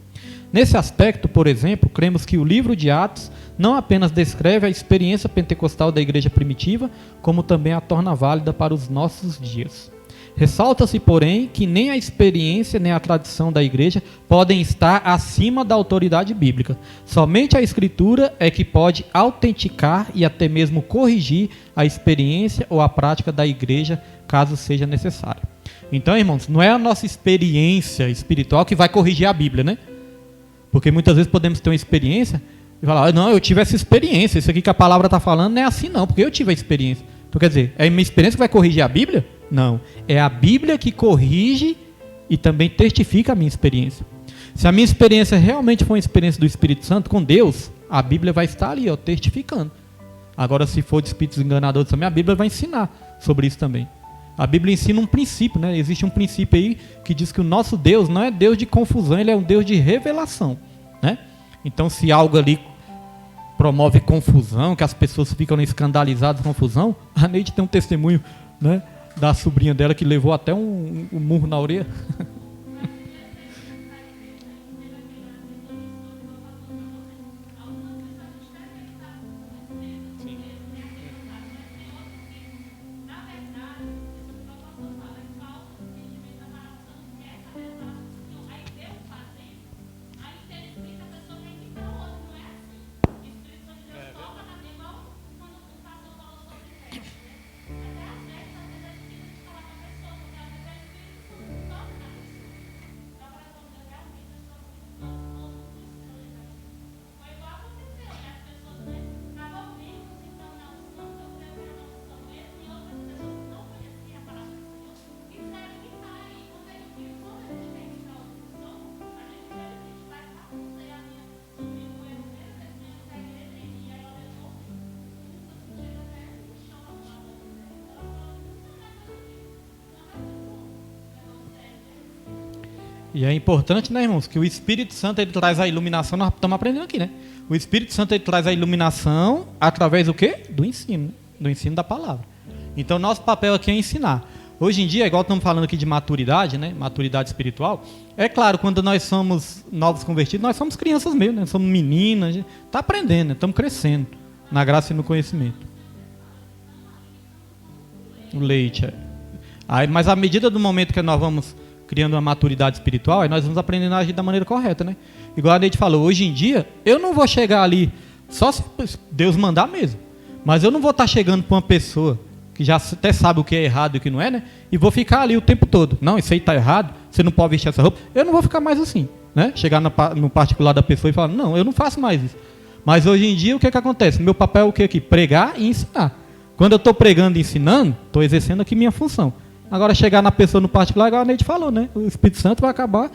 Nesse aspecto, por exemplo, cremos que o livro de Atos não apenas descreve a experiência pentecostal da igreja primitiva, como também a torna válida para os nossos dias. Ressalta-se, porém, que nem a experiência nem a tradição da igreja podem estar acima da autoridade bíblica. Somente a Escritura é que pode autenticar e até mesmo corrigir a experiência ou a prática da igreja, caso seja necessário. Então, irmãos, não é a nossa experiência espiritual que vai corrigir a Bíblia, né? Porque muitas vezes podemos ter uma experiência e falar, não, eu tive essa experiência, isso aqui que a palavra está falando não é assim não, porque eu tive a experiência. Então quer dizer, é a minha experiência que vai corrigir a Bíblia? Não, é a Bíblia que corrige e também testifica a minha experiência. Se a minha experiência realmente for uma experiência do Espírito Santo com Deus, a Bíblia vai estar ali, ó, testificando. Agora, se for de espíritos enganadores também, a Bíblia vai ensinar sobre isso também. A Bíblia ensina um princípio, né? Existe um princípio aí que diz que o nosso Deus não é Deus de confusão, ele é um Deus de revelação, né? Então, se algo ali promove confusão, que as pessoas ficam escandalizadas com confusão, a Neide tem um testemunho, né, da sobrinha dela que levou até um murro na orelha. E é importante, né, irmãos, que o Espírito Santo ele traz a iluminação, nós estamos aprendendo aqui, né? O Espírito Santo ele traz a iluminação através do quê? Do ensino da palavra. Então, nosso papel aqui é ensinar. Hoje em dia, igual estamos falando aqui de maturidade, né? Maturidade espiritual. É claro, quando nós somos novos convertidos, nós somos crianças mesmo, né? Somos meninas, a gente está aprendendo, né? Estamos crescendo na graça e no conhecimento. O leite, é. Aí, mas à medida do momento que nós vamos criando uma maturidade espiritual, aí nós vamos aprendendo a agir da maneira correta, né? Igual a Neide falou, hoje em dia, eu não vou chegar ali, só se Deus mandar mesmo, mas eu não vou estar chegando para uma pessoa que já até sabe o que é errado e o que não é, né? E vou ficar ali o tempo todo. Não, isso aí está errado, você não pode vestir essa roupa. Eu não vou ficar mais assim, né? Chegar no particular da pessoa e falar, não, eu não faço mais isso. Mas hoje em dia, o que acontece? Meu papel é o que aqui? Pregar e ensinar. Quando eu estou pregando e ensinando, estou exercendo aqui minha função. Agora, chegar na pessoa no particular, igual a Neide falou, né? O Espírito Santo vai acabar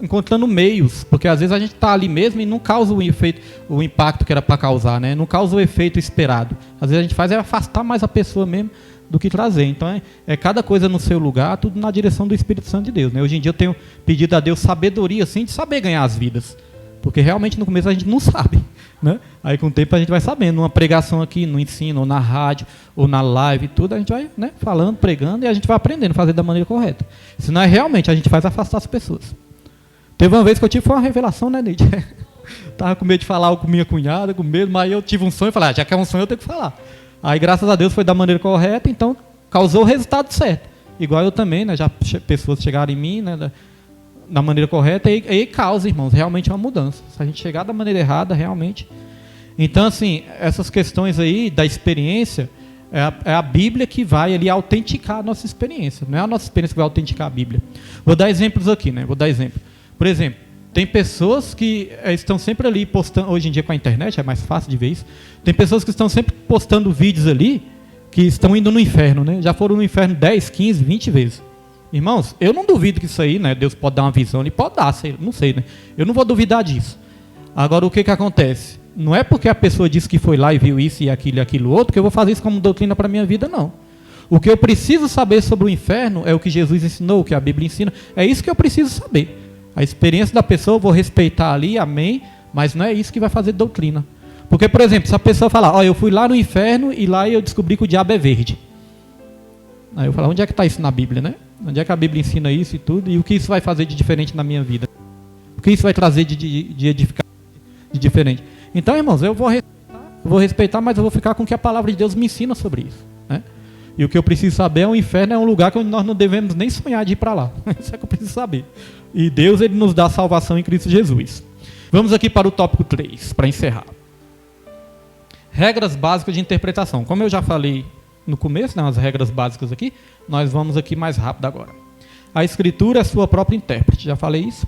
encontrando meios, porque às vezes a gente está ali mesmo e não causa o efeito, o impacto que era para causar, né? Não causa o efeito esperado. Às vezes a gente faz afastar mais a pessoa mesmo do que trazer. Então, é cada coisa no seu lugar, tudo na direção do Espírito Santo de Deus, né? Hoje em dia eu tenho pedido a Deus sabedoria, assim, de saber ganhar as vidas. Porque realmente no começo a gente não sabe, né? Aí com o tempo a gente vai sabendo, numa pregação aqui, no ensino, ou na rádio, ou na live, tudo, a gente vai, né, falando, pregando, e a gente vai aprendendo a fazer da maneira correta. Senão realmente a gente faz afastar as pessoas. Teve uma vez que eu tive uma revelação, né, Neide? Estava com medo de falar com minha cunhada, com medo, mas eu tive um sonho e falei, já que é um sonho eu tenho que falar. Aí graças a Deus foi da maneira correta, então causou o resultado certo. Igual eu também, né, já pessoas chegaram em mim, né, da maneira correta, e aí causa, irmãos, realmente uma mudança. Se a gente chegar da maneira errada, realmente. Então, assim, essas questões aí da experiência, é a Bíblia que vai ali autenticar a nossa experiência. Não é a nossa experiência que vai autenticar a Bíblia. Vou dar exemplos aqui, né? Por exemplo, tem pessoas que estão sempre ali postando, hoje em dia com a internet, é mais fácil de ver isso, tem pessoas que estão sempre postando vídeos ali, que estão indo no inferno, né? Já foram no inferno 10, 15, 20 vezes. Irmãos, eu não duvido que isso aí, né? Deus pode dar uma visão, ele pode dar, não sei, né? Eu não vou duvidar disso. Agora, o que acontece? Não é porque a pessoa disse que foi lá e viu isso e aquilo outro, que eu vou fazer isso como doutrina para a minha vida, não. O que eu preciso saber sobre o inferno é o que Jesus ensinou, o que a Bíblia ensina. É isso que eu preciso saber. A experiência da pessoa eu vou respeitar ali, amém, mas não é isso que vai fazer doutrina. Porque, por exemplo, se a pessoa falar, eu fui lá no inferno e lá eu descobri que o diabo é verde. Aí eu falo, onde é que está isso na Bíblia, né? Onde é que a Bíblia ensina isso e tudo? E o que isso vai fazer de diferente na minha vida? O que isso vai trazer de edificar de diferente? Então, irmãos, eu vou respeitar, mas eu vou ficar com o que a palavra de Deus me ensina sobre isso, né? E o que eu preciso saber é o inferno é um lugar que nós não devemos nem sonhar de ir para lá. Isso é que eu preciso saber. E Deus, ele nos dá salvação em Cristo Jesus. Vamos aqui para o tópico 3, para encerrar. Regras básicas de interpretação. Como eu já falei no começo, né, as regras básicas aqui, nós vamos aqui mais rápido agora. A escritura é sua própria intérprete, já falei isso.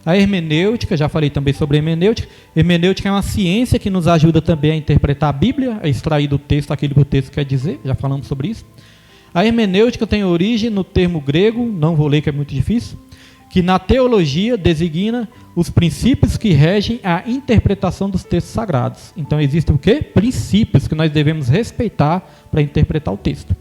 A hermenêutica, já falei também sobre a hermenêutica. Hermenêutica é uma ciência que nos ajuda também a interpretar a Bíblia, a extrair do texto aquilo que o texto quer dizer, já falamos sobre isso. A hermenêutica tem origem no termo grego, não vou ler que é muito difícil, que na teologia designa os princípios que regem a interpretação dos textos sagrados. Então existem o quê? Princípios que nós devemos respeitar para interpretar o texto.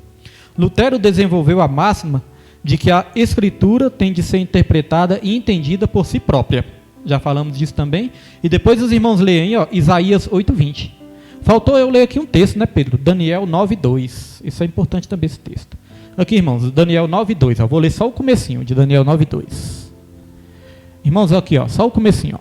Lutero desenvolveu a máxima de que a Escritura tem de ser interpretada e entendida por si própria. Já falamos disso também. E depois os irmãos leem aí, Isaías 8:20. Faltou eu ler aqui um texto, né, Pedro? Daniel 9:2. Isso é importante também, esse texto. Aqui, irmãos, Daniel 9:2. Eu vou ler só o comecinho de Daniel 9:2. Irmãos, aqui, só o comecinho.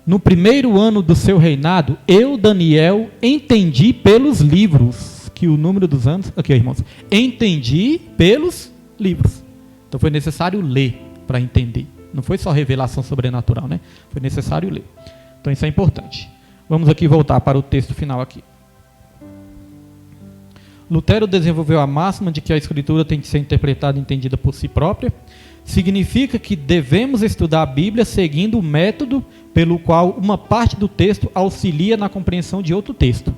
No primeiro ano do seu reinado, eu, Daniel, entendi pelos livros, que o número dos anos... Aqui, irmãos. Entendi pelos livros. Então foi necessário ler para entender. Não foi só revelação sobrenatural, né? Foi necessário ler. Então isso é importante. Vamos aqui voltar para o texto final aqui. Lutero desenvolveu a máxima de que a Escritura tem que ser interpretada e entendida por si própria. Significa que devemos estudar a Bíblia seguindo o método pelo qual uma parte do texto auxilia na compreensão de outro texto.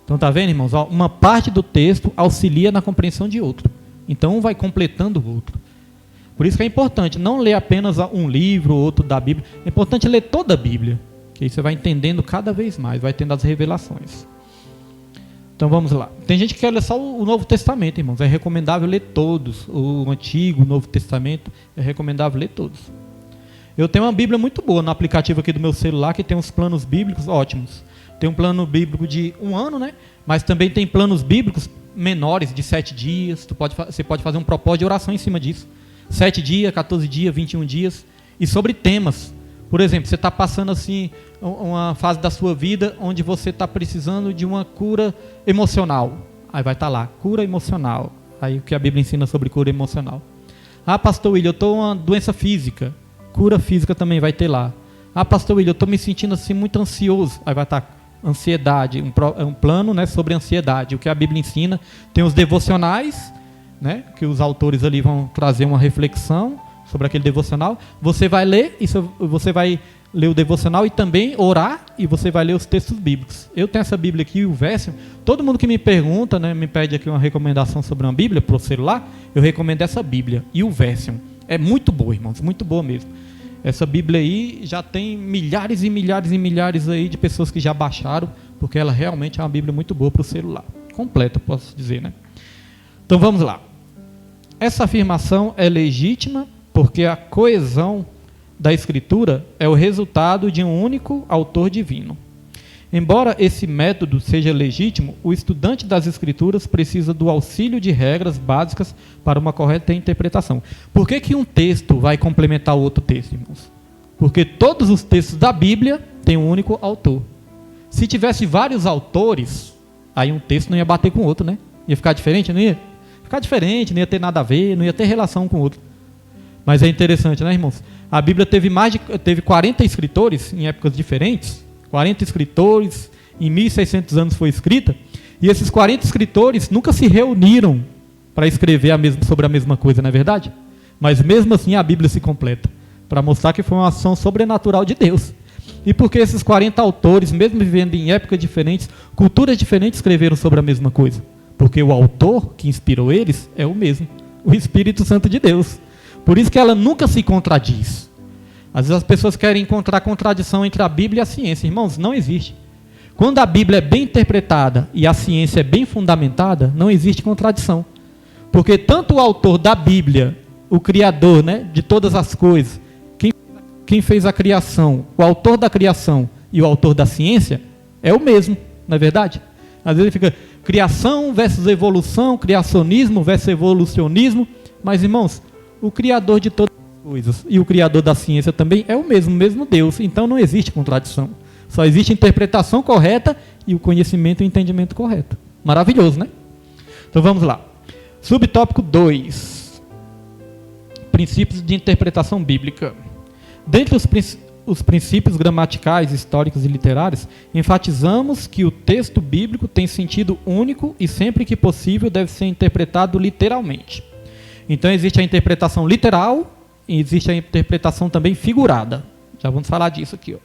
Então tá vendo, irmãos? Uma parte do texto auxilia na compreensão de outro. Então um vai completando o outro. Por isso que é importante não ler apenas um livro ou outro da Bíblia. É importante ler toda a Bíblia, que aí você vai entendendo cada vez mais, vai tendo as revelações. Então vamos lá. Tem gente que quer ler só o Novo Testamento, irmãos. É recomendável ler todos. O Antigo, o Novo Testamento, é recomendável ler todos. Eu tenho uma Bíblia muito boa no aplicativo aqui do meu celular, que tem uns planos bíblicos ótimos. Tem um plano bíblico de 1 ano, né? Mas também tem planos bíblicos menores, de 7 dias. Você pode fazer um propósito de oração em cima disso. 7 dias, 14 dias, 21 dias. E sobre temas. Por exemplo, você está passando assim uma fase da sua vida onde você está precisando de uma cura emocional. Aí vai estar lá, cura emocional. Aí o que a Bíblia ensina sobre cura emocional. Ah, pastor William, eu estou com uma doença física. Cura física também vai ter lá. Ah, pastor William, eu estou me sentindo assim muito ansioso. Aí vai estar ansiedade, um plano, né, sobre ansiedade. O que a Bíblia ensina. Tem os devocionais, né, que os autores ali vão trazer uma reflexão sobre aquele devocional. Você vai ler, você vai ler o devocional e também orar, e você vai ler os textos bíblicos. Eu tenho essa Bíblia aqui, o Version. Todo mundo que me pergunta, né, me pede aqui uma recomendação sobre uma Bíblia para o celular, eu recomendo essa Bíblia e o Version. É muito boa, irmãos, muito boa mesmo. Essa Bíblia aí já tem milhares e milhares e milhares aí de pessoas que já baixaram, porque ela realmente é uma Bíblia muito boa para o celular. Completa, posso dizer, né? Então vamos lá. Essa afirmação é legítima porque a coesão da Escritura é o resultado de um único autor divino. Embora esse método seja legítimo, o estudante das Escrituras precisa do auxílio de regras básicas para uma correta interpretação. Por que um texto vai complementar o outro texto, irmãos? Porque todos os textos da Bíblia têm um único autor. Se tivesse vários autores, aí um texto não ia bater com o outro, né? Ia ficar diferente, não ia? Ficar diferente, não ia ter nada a ver, não ia ter relação com o outro. Mas é interessante, né, irmãos? A Bíblia teve 40 escritores em épocas diferentes. 40 escritores, em 1600 anos foi escrita. E esses 40 escritores nunca se reuniram para escrever sobre a mesma coisa, não é verdade? Mas mesmo assim a Bíblia se completa, para mostrar que foi uma ação sobrenatural de Deus. E porque esses 40 autores, mesmo vivendo em épocas diferentes, culturas diferentes, escreveram sobre a mesma coisa? Porque o autor que inspirou eles é o mesmo, o Espírito Santo de Deus. Por isso que ela nunca se contradiz. Às vezes as pessoas querem encontrar contradição entre a Bíblia e a ciência. Irmãos, não existe. Quando a Bíblia é bem interpretada e a ciência é bem fundamentada, não existe contradição. Porque tanto o autor da Bíblia, o Criador, né, de todas as coisas, quem fez a criação, o autor da criação e o autor da ciência, é o mesmo, não é verdade? Às vezes fica criação versus evolução, criacionismo versus evolucionismo. Mas, irmãos, o Criador de todas as coisas e o Criador da ciência também é o mesmo Deus. Então não existe contradição. Só existe interpretação correta e o conhecimento e o entendimento correto. Maravilhoso, né? Então vamos lá. Subtópico 2. Princípios de interpretação bíblica. Dentre os princípios gramaticais, históricos e literários, enfatizamos que o texto bíblico tem sentido único e sempre que possível deve ser interpretado literalmente. Então existe a interpretação literal e existe a interpretação também figurada. Já vamos falar disso aqui, ó.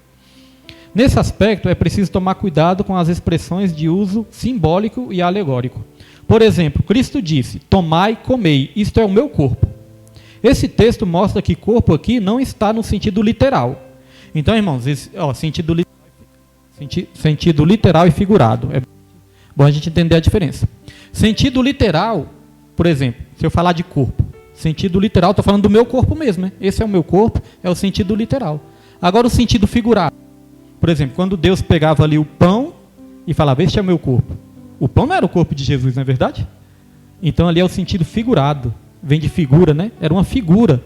Nesse aspecto é preciso tomar cuidado com as expressões de uso simbólico e alegórico. Por exemplo, Cristo disse: tomai, comei, isto é o meu corpo. Esse texto mostra que corpo aqui não está no sentido literal. Então, irmãos, sentido literal e figurado. É bom a gente entender a diferença. Sentido literal, por exemplo, se eu falar de corpo, sentido literal, estou falando do meu corpo mesmo, né? Esse é o meu corpo, é o sentido literal. Agora o sentido figurado, por exemplo, quando Deus pegava ali o pão e falava, este é o meu corpo. O pão não era o corpo de Jesus, não é verdade? Então ali é o sentido figurado, vem de figura, né? Era uma figura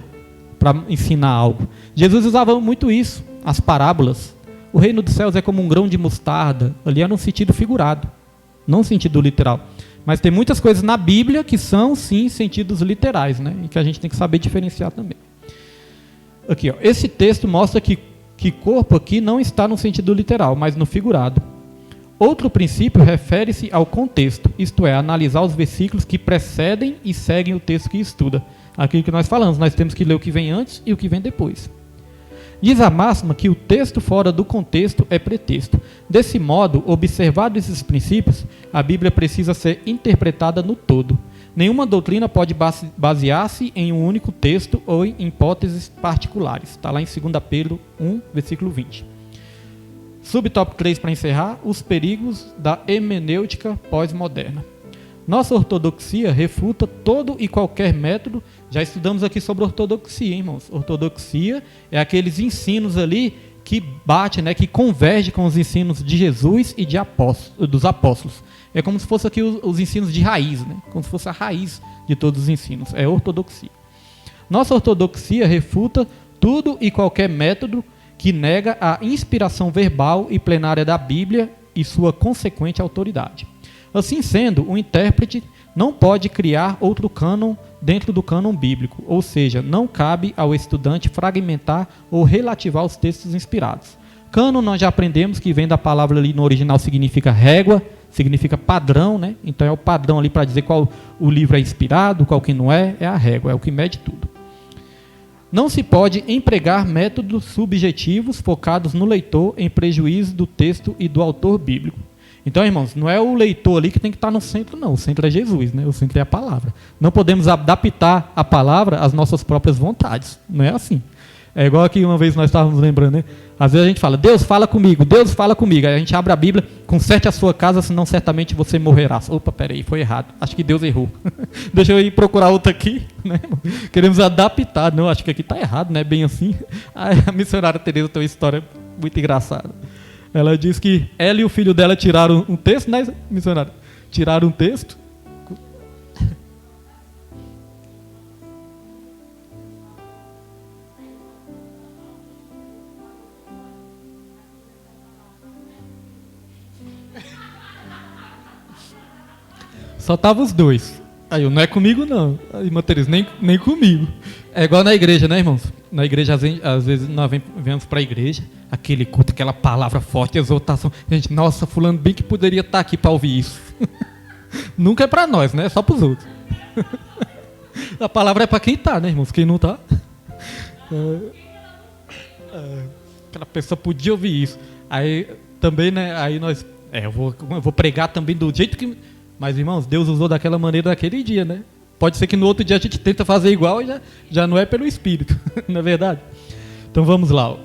para ensinar algo. Jesus usava muito isso, as parábolas. O reino dos céus é como um grão de mostarda, ali era um sentido figurado, não um sentido literal. Mas tem muitas coisas na Bíblia que são, sim, sentidos literais, né? E que a gente tem que saber diferenciar também. Aqui, ó, esse texto mostra que corpo aqui não está no sentido literal, mas no figurado. Outro princípio refere-se ao contexto, isto é, analisar os versículos que precedem e seguem o texto que estuda. Aquilo que nós falamos, nós temos que ler o que vem antes e o que vem depois. Diz a máxima que o texto fora do contexto é pretexto. Desse modo, observados esses princípios, a Bíblia precisa ser interpretada no todo. Nenhuma doutrina pode basear-se em um único texto ou em hipóteses particulares. Está lá em 2 Pedro 1, versículo 20. Subtópico 3 para encerrar, os perigos da hermenêutica pós-moderna. Nossa ortodoxia refuta todo e qualquer método. Já estudamos aqui sobre ortodoxia, irmãos. Ortodoxia é aqueles ensinos ali que bate, né, que converge com os ensinos de Jesus e dos apóstolos. É como se fosse aqui os ensinos de raiz, né? Como se fosse a raiz de todos os ensinos. É ortodoxia. Nossa ortodoxia refuta tudo e qualquer método que nega a inspiração verbal e plenária da Bíblia e sua consequente autoridade. Assim sendo, o intérprete não pode criar outro cânon dentro do cânon bíblico, ou seja, não cabe ao estudante fragmentar ou relativar os textos inspirados. Cânon nós já aprendemos que vem da palavra ali no original, significa régua, significa padrão, né? Então é o padrão ali para dizer qual o livro é inspirado, qual que não é a régua, é o que mede tudo. Não se pode empregar métodos subjetivos focados no leitor em prejuízo do texto e do autor bíblico. Então, irmãos, não é o leitor ali que tem que estar no centro, não. O centro é Jesus, né? O centro é a palavra. Não podemos adaptar a palavra às nossas próprias vontades. Não é assim. É igual aqui uma vez nós estávamos lembrando, né? Às vezes a gente fala, Deus fala comigo, Deus fala comigo. Aí a gente abre a Bíblia, conserte a sua casa, senão certamente você morrerá. Opa, peraí, foi errado. Acho que Deus errou. Deixa eu ir procurar outra aqui, né? Queremos adaptar. Não, acho que aqui está errado, né? Bem assim. Aí a missionária Teresa tem uma história muito engraçada. Ela diz que ela e o filho dela tiraram um texto, né, missionária? Tiraram um texto. Só estavam os dois. Aí eu, não é comigo não. Aí, irmã Teresa, nem comigo. É igual na igreja, né, irmãos? Na igreja, às vezes, nós vemos para a igreja, aquele culto, aquela palavra forte, exortação. Gente, nossa, fulano bem que poderia estar aqui para ouvir isso. Nunca é para nós, né? É só para os outros. A palavra é para quem está, né, irmãos? Quem não está. Aquela pessoa podia ouvir isso. Aí também, né? Aí nós. Eu vou pregar também do jeito que. Mas, irmãos, Deus usou daquela maneira naquele dia, né? Pode ser que no outro dia a gente tenta fazer igual e já não é pelo Espírito, não é verdade? Então vamos lá. Ó.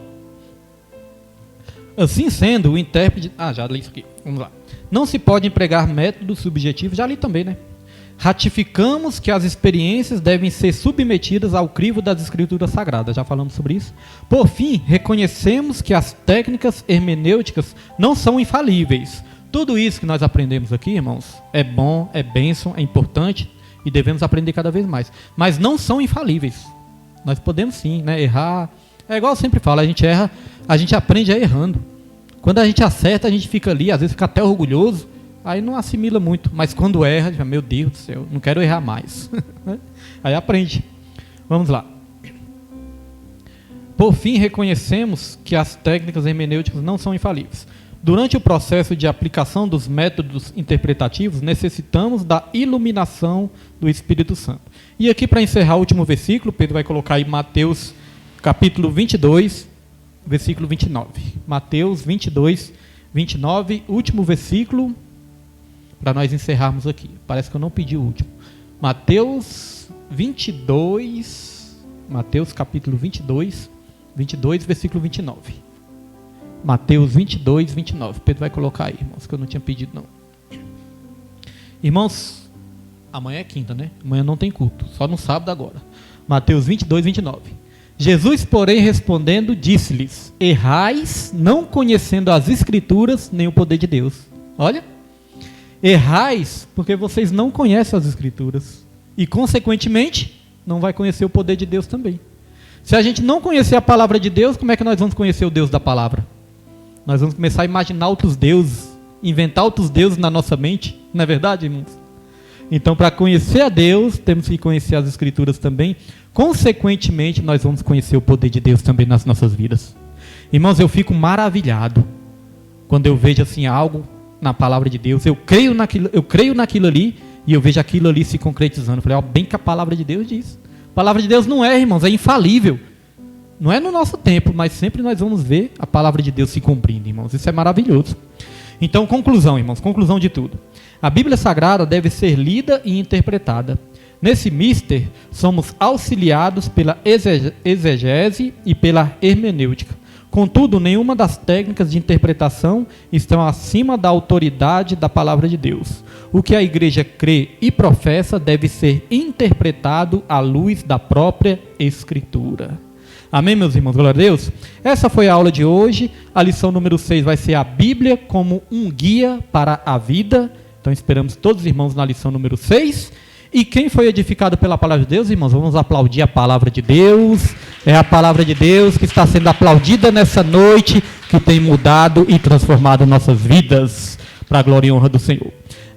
Assim sendo, o intérprete... já li isso aqui, vamos lá. Não se pode empregar métodos subjetivos, já li também, né? Ratificamos que as experiências devem ser submetidas ao crivo das Escrituras Sagradas, já falamos sobre isso. Por fim, reconhecemos que as técnicas hermenêuticas não são infalíveis. Tudo isso que nós aprendemos aqui, irmãos, é bom, é bênção, é importante e devemos aprender cada vez mais. Mas não são infalíveis. Nós podemos sim, né, errar. É igual eu sempre falo, a gente erra, a gente aprende errando. Quando a gente acerta, a gente fica ali, às vezes fica até orgulhoso, aí não assimila muito. Mas quando erra, já, meu Deus do céu, não quero errar mais. Aí aprende. Vamos lá. Por fim, reconhecemos que as técnicas hermenêuticas não são infalíveis. Durante o processo de aplicação dos métodos interpretativos, necessitamos da iluminação do Espírito Santo. E aqui, para encerrar o último versículo, Pedro vai colocar aí Mateus capítulo 22, versículo 29. Mateus 22, 29, último versículo, para nós encerrarmos aqui. Parece que eu não pedi o último. Mateus 22, Mateus capítulo 22, versículo 29. Mateus 22, 29. Pedro vai colocar aí, irmãos, que eu não tinha pedido não. Irmãos, Amanhã é quinta, né? Amanhã não tem culto, só no sábado agora. Mateus 22, 29. Jesus, porém, respondendo, disse-lhes: errais, não conhecendo as Escrituras, nem o poder de Deus. Olha, errais porque vocês não conhecem as Escrituras. E, consequentemente, não vai conhecer o poder de Deus também. Se a gente não conhecer a palavra de Deus, como é que nós vamos conhecer o Deus da palavra? Nós vamos começar a imaginar outros deuses, inventar outros deuses na nossa mente. Não é verdade, irmãos? Então, para conhecer a Deus, temos que conhecer as Escrituras também. Consequentemente, nós vamos conhecer o poder de Deus também nas nossas vidas. Irmãos, eu fico maravilhado quando eu vejo assim algo na palavra de Deus. Eu creio naquilo ali e eu vejo aquilo ali se concretizando. Eu falei, ó, bem que a palavra de Deus diz. A palavra de Deus não é, irmãos, é infalível. Não é no nosso tempo, mas sempre nós vamos ver a palavra de Deus se cumprindo, irmãos. Isso é maravilhoso. Então, conclusão, irmãos, conclusão de tudo. A Bíblia Sagrada deve ser lida e interpretada. Nesse mister, somos auxiliados pela exegese e pela hermenêutica. Contudo, nenhuma das técnicas de interpretação estão acima da autoridade da palavra de Deus. O que a igreja crê e professa deve ser interpretado à luz da própria Escritura. Amém, meus irmãos? Glória a Deus. Essa foi a aula de hoje. A lição número 6 vai ser a Bíblia como um guia para a vida. Então esperamos todos os irmãos na lição número 6. E quem foi edificado pela palavra de Deus, irmãos? Vamos aplaudir a palavra de Deus. É a palavra de Deus que está sendo aplaudida nessa noite, que tem mudado e transformado nossas vidas para a glória e honra do Senhor.